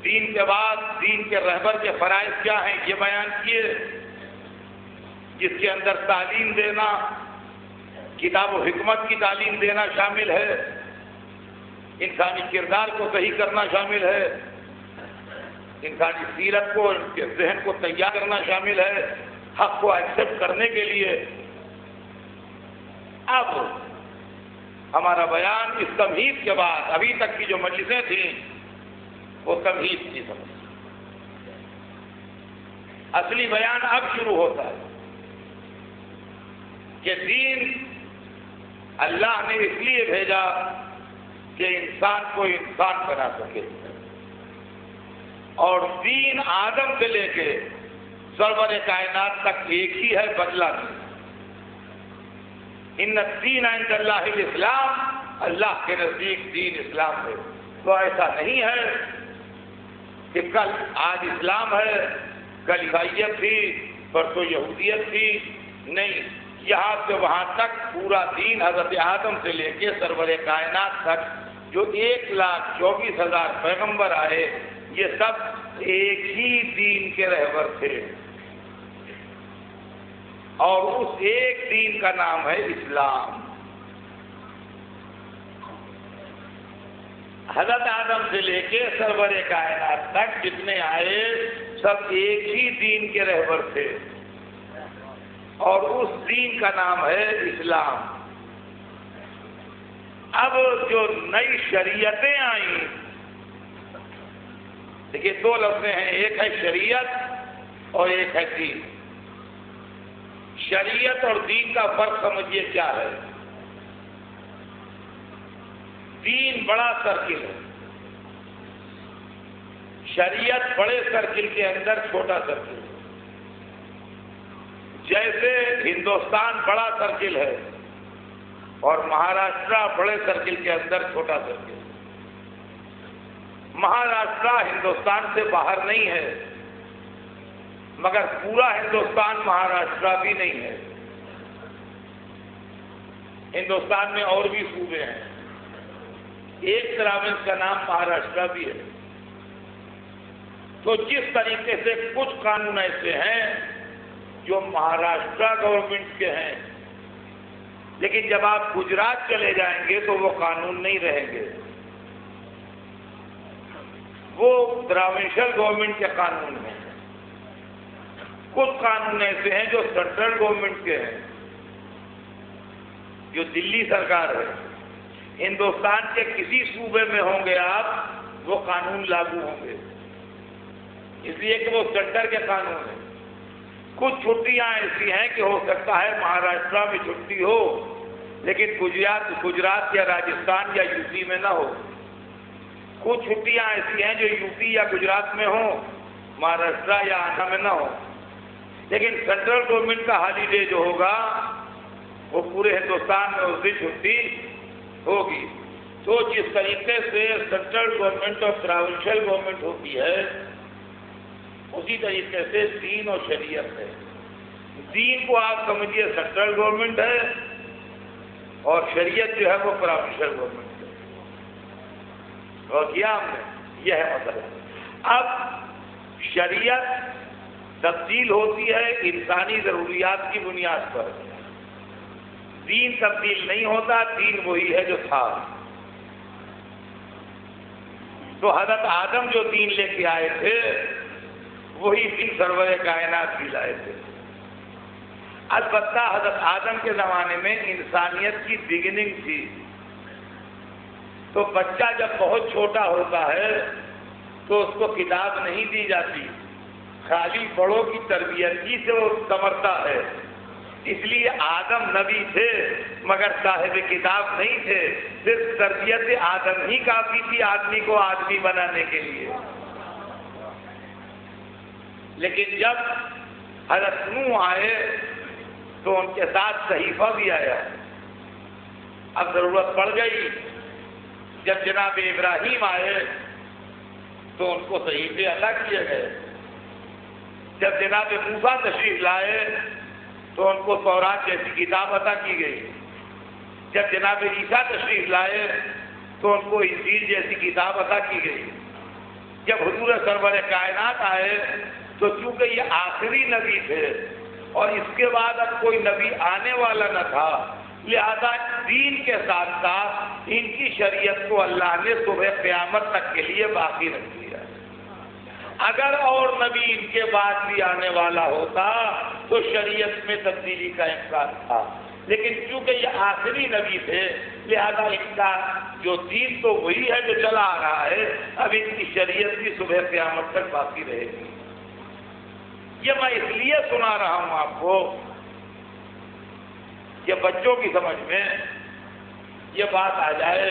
دین کے بعد دین کے رہبر کے فرائض کیا ہیں یہ بیان کیے، جس کے اندر تعلیم دینا، کتاب و حکمت کی تعلیم دینا شامل ہے، انسانی کردار کو صحیح کرنا شامل ہے، انسانی سیرت کو، ان کے ذہن کو تیار کرنا شامل ہے، حق کو ایکسپٹ کرنے کے لیے۔ اب ہمارا بیان اس تمہید کے بعد، ابھی تک کی جو مجلسیں تھیں وہ تمہید کی سمجھ، اصلی بیان اب شروع ہوتا ہے کہ دین اللہ نے اس لیے بھیجا کہ انسان کو انسان بنا سکے، اور دین آدم سے لے کے سرور کائنات تک ایک ہی ہے، بدلہ نہیں۔ ان الدین عند اللہ الاسلام، اللہ کے نزدیک دین اسلام ہے۔ تو ایسا نہیں ہے کہ کل آج اسلام ہے، کل عیسائیت تھی، پرسوں یہودیت تھی، نہیں، یہاں سے وہاں تک پورا دین حضرت آدم سے لے کے سرور کائنات تک جو 1,24,000 پیغمبر آئے، یہ سب ایک ہی دین کے رہبر تھے، اور اس ایک دین کا نام ہے اسلام۔ حضرت آدم سے لے کے سرور کائنات تک جتنے آئے سب ایک ہی دین کے رہبر تھے، اور اس دین کا نام ہے اسلام۔ اب جو نئی شریعتیں آئیں، دیکھیے دو لفظ ہیں، ایک ہے شریعت اور ایک ہے دین۔ شریعت اور دین کا فرق سمجھیے کیا ہے۔ دین بڑا سرکل ہے، شریعت بڑے سرکل کے اندر چھوٹا سرکل ہے۔ جیسے ہندوستان بڑا سرکل ہے اور مہاراشٹر بڑے سرکل کے اندر چھوٹا سرکل ہے۔ مہاراشٹر ہندوستان سے باہر نہیں ہے، مگر پورا ہندوستان مہاراشٹر بھی نہیں ہے۔ ہندوستان میں اور بھی صوبے ہیں، ایک پروونس کا نام مہاراشٹر بھی ہے۔ تو جس طریقے سے کچھ قانون ایسے ہیں جو مہاراشٹر گورنمنٹ کے ہیں، لیکن جب آپ گجرات چلے جائیں گے تو وہ قانون نہیں رہیں گے، وہ پروونشل گورنمنٹ کے قانون ہیں۔ کچھ قانون ایسے ہیں جو سینٹرل گورنمنٹ کے ہیں، جو دلی سرکار ہے۔ ہندوستان کے کسی صوبے میں ہوں گے آپ، وہ قانون لاگو ہوں گے، اس لیے کہ وہ سینٹر کے قانون ہیں۔ کچھ چھٹیاں ایسی ہیں کہ ہو سکتا ہے مہاراشٹر میں چھٹی ہو لیکن گجرات یا راجستھان یا یو پی میں نہ ہو۔ کچھ چھٹیاں ایسی ہیں جو یو پی یا گجرات میں ہوں، مہاراشٹر یا آندھرا میں نہ ہو۔ لیکن سینٹرل گورنمنٹ کا ہالیڈے جو ہوگا وہ پورے ہندوستان میں اس دن چھٹی ہوگی۔ تو جس طریقے سے سینٹرل گورنمنٹ اور پروونشل گورنمنٹ ہوتی ہے، اسی طریقے سے دین اور شریعت ہے۔ دین کو آپ سمجھیے سینٹرل گورنمنٹ ہے، اور شریعت جو ہے وہ پروونشل گورنمنٹ ہے۔ اور کیا ہم نے، یہ ہے مسئلہ۔ اب شریعت تبدیل ہوتی ہے انسانی ضروریات کی بنیاد پر، دین تبدیل نہیں ہوتا، دین وہی ہے جو تھا۔ تو حضرت آدم جو دین لے کے آئے تھے وہی دین سرور کائنات بھی لائے تھے۔ البتہ حضرت آدم کے زمانے میں انسانیت کی بگننگ تھی، تو بچہ جب بہت چھوٹا ہوتا ہے تو اس کو کتاب نہیں دی جاتی، خالی بڑوں کی تربیت ہی سے وہ سنورتا ہے۔ اس لیے آدم نبی تھے مگر صاحب کتاب نہیں تھے، صرف تربیت آدم ہی کافی تھی آدمی کو آدمی بنانے کے لیے۔ لیکن جب حضرت نوح آئے تو ان کے ساتھ صحیفہ بھی آیا۔ اب ضرورت پڑ گئی جب جناب ابراہیم آئے تو ان کو صحیفے عطا کیے گئے، جب جناب موسیٰ تشریف لائے تو ان کو تورات جیسی کتاب عطا کی گئی، جب جناب عیسیٰ تشریف لائے تو ان کو انجیل جیسی کتاب عطا کی گئی، جب حضور سرور کائنات آئے تو چونکہ یہ آخری نبی تھے اور اس کے بعد اب کوئی نبی آنے والا نہ تھا، لہذا دین کے ساتھ ساتھ ان کی شریعت کو اللہ نے صبح قیامت تک کے لیے باقی رکھ دیا۔ اگر اور نبی ان کے بعد بھی آنے والا ہوتا تو شریعت میں تبدیلی کا امکان تھا، لیکن چونکہ یہ آخری نبی تھے لہذا ان کا جو دین تو وہی ہے جو چلا آ رہا ہے، اب ان کی شریعت بھی صبح قیامت تک باقی رہے گی۔ یہ میں اس لیے سنا رہا ہوں آپ کو کہ بچوں کی سمجھ میں یہ بات آ جائے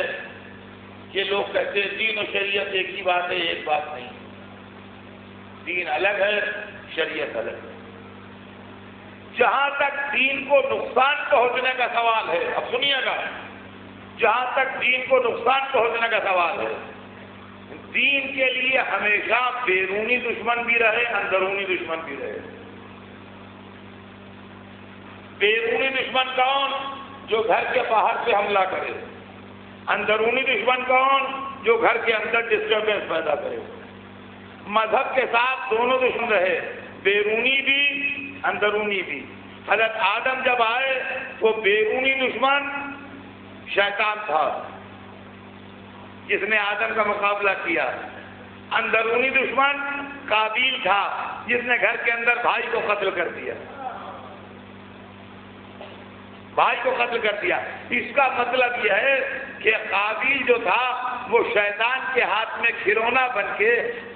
کہ لوگ کہتے ہیں دین و شریعت ایک ہی بات ہے، ایک بات نہیں، دین الگ ہے، شریعت الگ ہے۔ جہاں تک دین کو نقصان پہنچنے کا سوال ہے، اب سنیے گا، جہاں تک دین کو نقصان پہنچنے کا سوال ہے، دین کے لیے ہمیشہ بیرونی دشمن بھی رہے، اندرونی دشمن بھی رہے۔ بیرونی دشمن کون؟ جو گھر کے باہر سے حملہ کرے۔ اندرونی دشمن کون؟ جو گھر کے اندر ڈسٹربنس پیدا کرے۔ مذہب کے ساتھ دونوں دشمن رہے، بیرونی بھی اندرونی بھی۔ حضرت آدم جب آئے تو بیرونی دشمن شیطان تھا جس نے آدم کا مقابلہ کیا، اندرونی دشمن قابیل تھا جس نے گھر کے اندر بھائی کو قتل کر دیا، بھائی کو قتل کر دیا۔ اس کا مطلب یہ ہے کہ قابیل جو تھا وہ شیطان کے ہاتھ میں کھلونا بن کے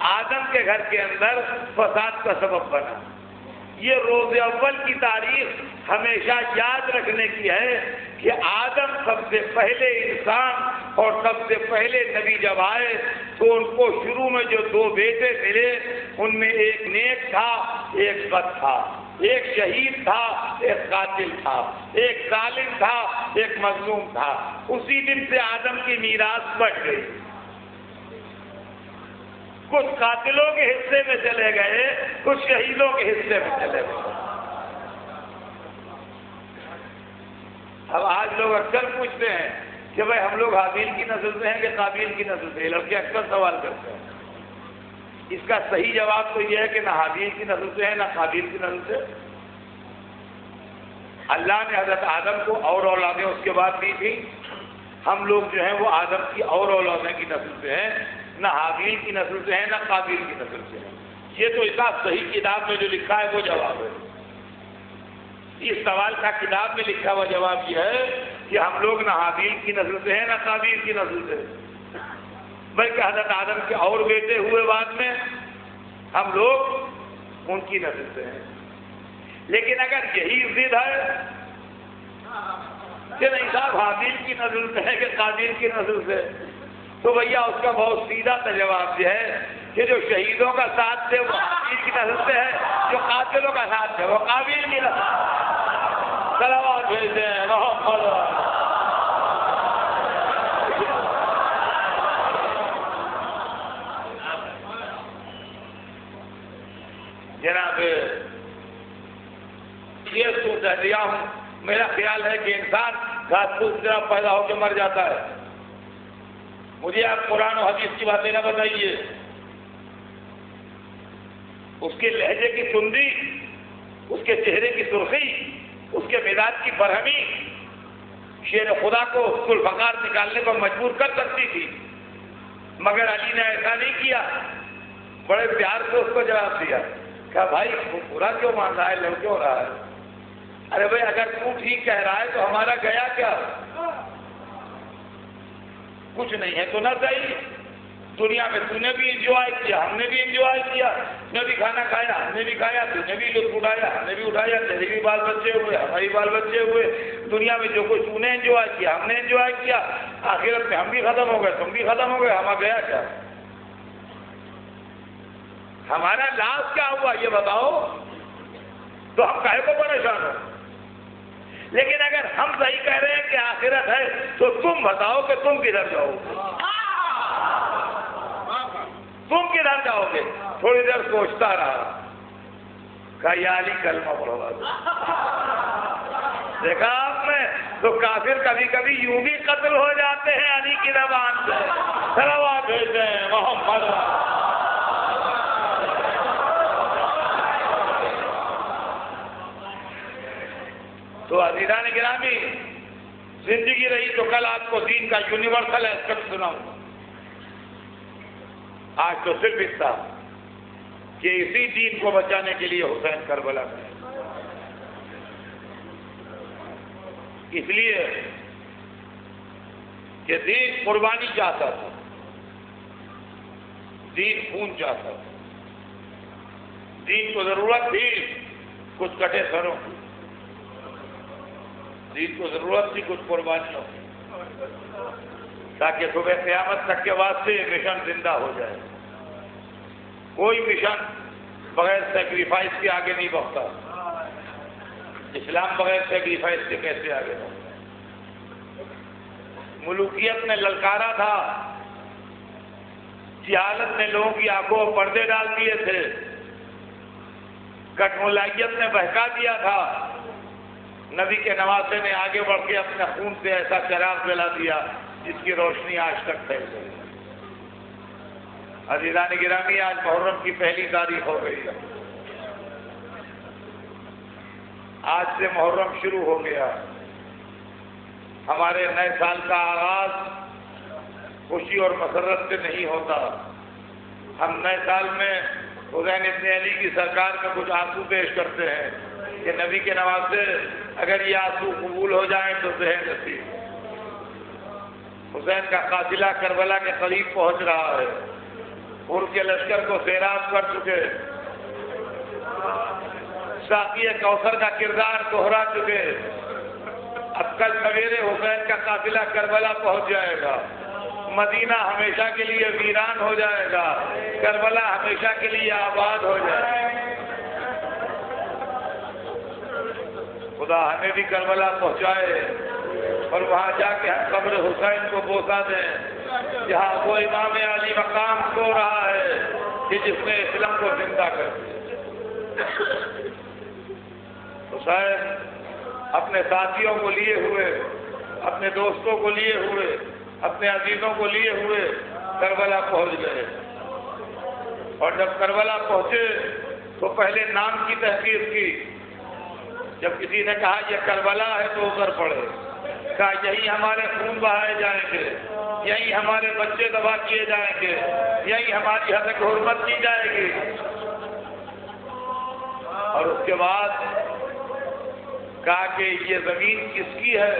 آدم کے گھر کے اندر فساد کا سبب بنا۔ یہ روز اول کی تاریخ ہمیشہ یاد رکھنے کی ہے کہ آدم سب سے پہلے انسان اور سب سے پہلے نبی جب آئے تو ان کو شروع میں جو دو بیٹے ملے ان میں ایک نیک تھا، ایک بد تھا، ایک شہید تھا، ایک قاتل تھا، ایک ظالم تھا، ایک مظلوم تھا۔ اسی دن سے آدم کی میراث بڑھ گئی، کچھ قاتلوں کے حصے میں چلے گئے، کچھ شہیدوں کے حصے میں چلے گئے۔ اب آج لوگ اکثر پوچھتے ہیں کہ بھائی ہم لوگ حابیل کی نسل سے ہیں کہ قابیل کی نسل سے، لڑکے اکثر سوال کرتے ہیں۔ اس کا صحیح جواب تو یہ ہے کہ نہ حابیل کی نسل سے ہے نہ قابیل کی نسل سے۔ اللہ نے حضرت آدم کو اور اولادیں اس کے بعد دی تھی، ہم لوگ جو ہیں وہ آدم کی اور اولادیں کی نسل سے ہیں، نہ حابیل کی نسل سے ہیں نہ قابیل کی نسل سے ہیں۔ یہ تو اس کا صحیح کتاب میں جو لکھا ہے وہ جواب ہے۔ اس سوال کا کتاب میں لکھا ہوا جواب یہ ہے کہ ہم لوگ نہ حابیل کی نسل سے ہیں نہ قابیل کی نسل سے، بلکہ حضرت آدم کے اور بیٹے ہوئے بعد میں ہم لوگ ان کی نسل سے ہیں۔ لیکن اگر یہی ضد ہے کہ نہیں صاحب حابیل کی نسل سے ہے کہ قابیل کی نسل سے، تو بھیا اس کا بہت سیدھا سا جواب یہ ہے کہ جو شہیدوں کا ساتھ تھے وہ حابیل کی نسل سے ہے، جو قاتلوں کا ساتھ تھے وہ قابیل کی نسل سے۔ صلوات بھیجتے ہیں جناب، یہ سوچ دیا ہوں، میرا خیال ہے کہ انسان گھاس پھوس طرح پیدا ہو کے مر جاتا ہے۔ مجھے آپ قرآن و حدیث کی باتیں نہ بتائیے، اس کے لہجے کی تندی، اس کے چہرے کی سرخی، اس کے مزاج کی برہمی شیر خدا کو ذوالفقار نکالنے کو مجبور کر سکتی تھی، مگر علی نے ایسا نہیں کیا، بڑے پیار سے اس کو جواب دیا۔ کہا بھائی برا کیوں مان رہا ہے، لڑ کیوں رہا ہے؟ ارے بھائی اگر تو ٹھیک کہہ رہا ہے تو ہمارا گیا کیا؟ کچھ نہیں ہے تو نہ صحیح۔ دنیا میں تو نے بھی انجوائے کیا، ہم نے بھی انجوائے کیا، نے بھی کھانا کھایا، ہم نے بھی کھایا، تو نے بھی لطف اٹھایا، ہم نے بھی اٹھایا، تیرے بھی بال بچے ہوئے، ہمارے بال بچے ہوئے۔ دنیا میں جو کچھ تو نے انجوائے کیا، ہم نے انجوائے کیا، آخرت میں ہم بھی ختم ہو گئے، تم بھی ختم ہو گئے، ہمارا گیا کیا؟ ہمارا لاس کیا ہوا یہ بتاؤ، تو ہم کاہے کو پریشان ہو؟ لیکن اگر ہم صحیح کہہ رہے ہیں کہ آخرت ہے تو تم بتاؤ کہ تم کدھر جاؤ گے؟ تم کدھر جاؤ گے؟ تھوڑی دیر سوچتا رہا، کہا یا علی کلمہ پڑھوا دو۔ دیکھا آپ نے، تو کافر کبھی کبھی یوں بھی قتل ہو جاتے ہیں علی کی زبان سے، صلوات بھیجتے ہیں محمد۔ تو عزیزان گرامی، زندگی رہی تو کل آپ کو دین کا یونیورسل ایسپیکٹ سناؤں، آج تو صرف اتنا کہ اسی دین کو بچانے کے لیے حسین کربلا گئے، اس لیے کہ دین قربانی چاہتا تھا، دین خون چاہتا تھا، دین کو ضرورت تھی کچھ کٹے سروں کی، دین کو ضرورت تھی کچھ قربانیوں کی، تاکہ صبح قیامت تک کے واسطے مشن زندہ ہو جائے۔ کوئی مشن بغیر سیکریفائس کے آگے نہیں بڑھتا، اسلام بغیر سیکریفائس کے کیسے آگے بڑھتا؟ ملوکیت نے للکارا تھا، جہالت نے لوگوں کی آنکھوں پر پردے ڈال دیے تھے، کٹملائیت نے بہکا دیا تھا، نبی کے نواسے نے آگے بڑھ کے اپنے خون سے ایسا چراغ جلا دیا جس کی روشنی آج تک پھیل گئی۔ عزیزان گرامی، آج محرم کی پہلی تاریخ ہو گئی ہے، آج سے محرم شروع ہو گیا، ہمارے نئے سال کا آغاز خوشی اور مسرت سے نہیں ہوتا، ہم نئے سال میں حسین ابن علی کی سرکار میں کچھ آنسو پیش کرتے ہیں کہ نبی کے نواسے اگر یہ آنسو قبول ہو جائیں تو ذہن نصیب۔ حسین کا قافلہ کربلا کے قریب پہنچ رہا ہے، اور کے لشکر کو سیراب کر چکے، ساقی کوثر کا کردار دوہرا چکے، اب کل سویرے حسین کا قافلہ کربلا پہنچ جائے گا، مدینہ ہمیشہ کے لیے ویران ہو جائے گا، کربلا ہمیشہ کے لیے آباد ہو جائے گا۔ خدا ہمیں بھی کربلا پہنچائے اور وہاں جا کے ہم قبر حسین کو بوسا دیں، جہاں وہ امام علی مقام سو رہا ہے کہ جس نے اسلام کو زندہ کر دیا۔ حسین اپنے ساتھیوں کو لیے ہوئے، اپنے دوستوں کو لیے ہوئے، اپنے عزیزوں کو لیے ہوئے کربلا پہنچ گئے، اور جب کربلا پہنچے تو پہلے نام کی تحقیق کی، جب کسی نے کہا یہ کربلا ہے تو اتر پڑے، کہا یہی ہمارے خون بہائے جائیں گے، یہی ہمارے بچے دبا کیے جائیں گے، یہی ہماری حد حرمت کی جائے گی۔ اور اس کے بعد کہا کہ یہ زمین کس کی ہے،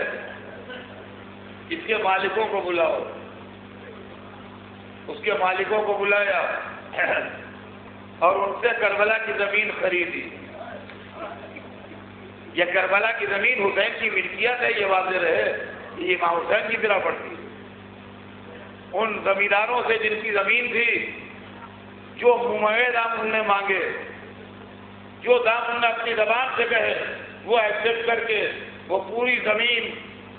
اس کے مالکوں کو بلاؤ، اس کے مالکوں کو بلایا اور ان سے کربلا کی زمین خریدی۔ یہ کربلا کی زمین حسین کی ملکیت ہے، یہ واضح رہے، یہ امام حسین کی طرح پڑتی ہے۔ ان زمینداروں سے جن کی زمین تھی، جو مموعے دام انہوں نے مانگے، جو دام انہوں نے اپنی زبان سے کہے، وہ ایکسپٹ کر کے وہ پوری زمین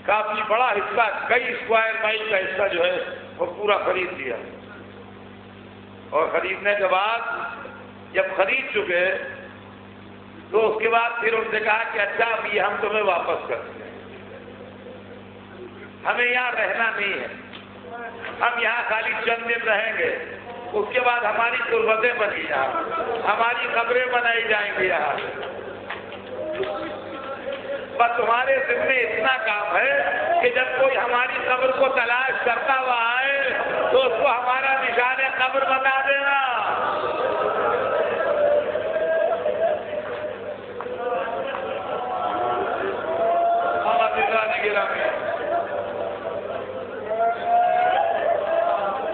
کافی بڑا حصہ، کئی اسکوائر مائل کا حصہ جو ہے وہ پورا خرید لیا، اور خریدنے کے بعد جب خرید چکے تو اس کے بعد پھر ان سے کہا کہ اچھا اب یہ ہم تمہیں واپس کرتے ہیں، ہمیں یہاں رہنا نہیں ہے، ہم یہاں خالی چند دن رہیں گے، اس کے بعد ہماری تربتیں بنی یہاں، ہماری قبریں بنائی جائیں گی یہاں، بس تمہارے ذمہ اتنا کام ہے کہ جب کوئی ہماری قبر کو تلاش کرتا ہوا آئے تو اس کو ہمارا نشان قبر بتا دینا۔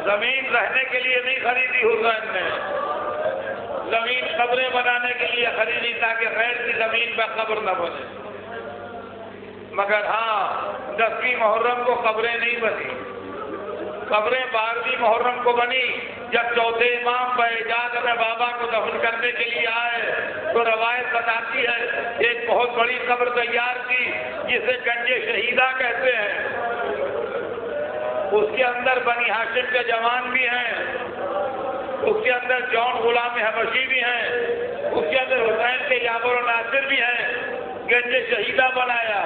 زمین رہنے کے لیے نہیں خریدی حسین نے، زمین قبریں بنانے کے لیے خریدی تاکہ غیر کی زمین پہ قبر نہ بنے، مگر ہاں 10ویں محرم کو قبریں نہیں بنی، قبریں 12ویں محرم کو بنی. جب چوتھے امام باعجاز اپنے بابا کو دفن کرنے کے لیے آئے تو روایت بتاتی ہے ایک بہت بڑی قبر تیار کی جسے گنج شہیدہ کہتے ہیں. اس کے اندر بنی ہاشم کے جوان بھی ہیں, اس کے اندر جون غلام حبشی بھی ہیں, اس کے اندر حسین کے یابر و ناصر بھی ہیں. گنج شہیدہ بنایا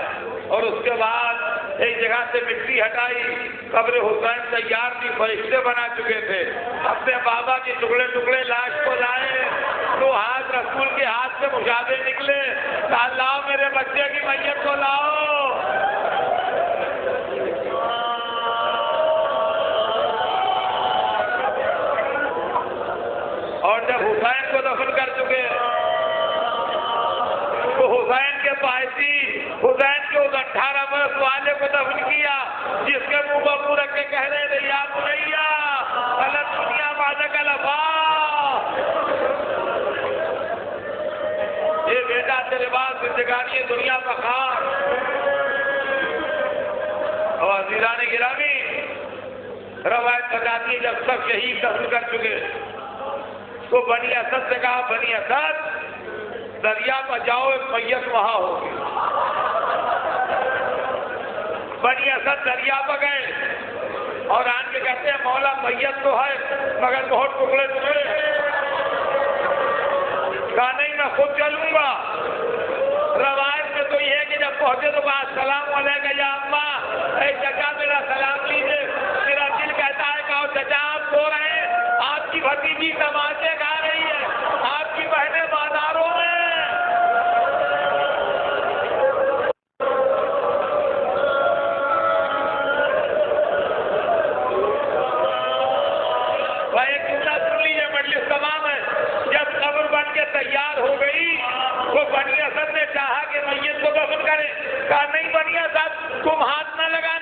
اور اس کے بعد ایک جگہ سے مٹی ہٹائی. قبر حسین تیار تھی, فرشتے بنا چکے تھے. اپنے بابا کے ٹکڑے ٹکڑے لاش کو لائے تو ہاتھ رسول کے ہاتھ سے مشابہ نکلے. کہا لاؤ میرے بچے کی میت کو لاؤ. اور جب حسین کو دفن کر چکے تو حسین کے باعثی حسین کے اس 18 برس والے کو دفن کیا جس کے منہ پر منہ رکھ کے کہہ رہے تھے یا بنیا غلط دنیا بادہ کا لفا, یہ بیٹا تیرے بعد زندگانی دنیا کا خار. اور عزیزان گرامی روایت بتاتی ہے جب سب شہید دفن کر چکے تو بنی اسد سے کہا بنی اسد دریا پر جاؤ, ایک میت وہاں ہوگی. بنی اسد دریا پر گئے اور آن کے کہتے ہیں مولا میت تو ہے مگر بہت ٹکڑے ٹکڑے ہیں. کہا نہیں میں خود چلوں گا. روایت میں تو یہ ہے کہ جب پہنچے تو کہا السلام علیکم یا اماں, اے چچا میرا سلام لیجیے. میرا دل کہتا ہے کہو چچا آپ سو رہے ہیں, آپ کی بھتیجی تماشے گا رہی ہے, آپ کی بہنیں بازاروں میں. بھائی کتنا سن لیجیے, مجلس تمام ہے. جب قبر بن کے تیار ہو گئی تو بنی اسد نے چاہا کہ میت کو دفن کرے. کہا نہیں بنی اسد تم ہاتھ نہ لگا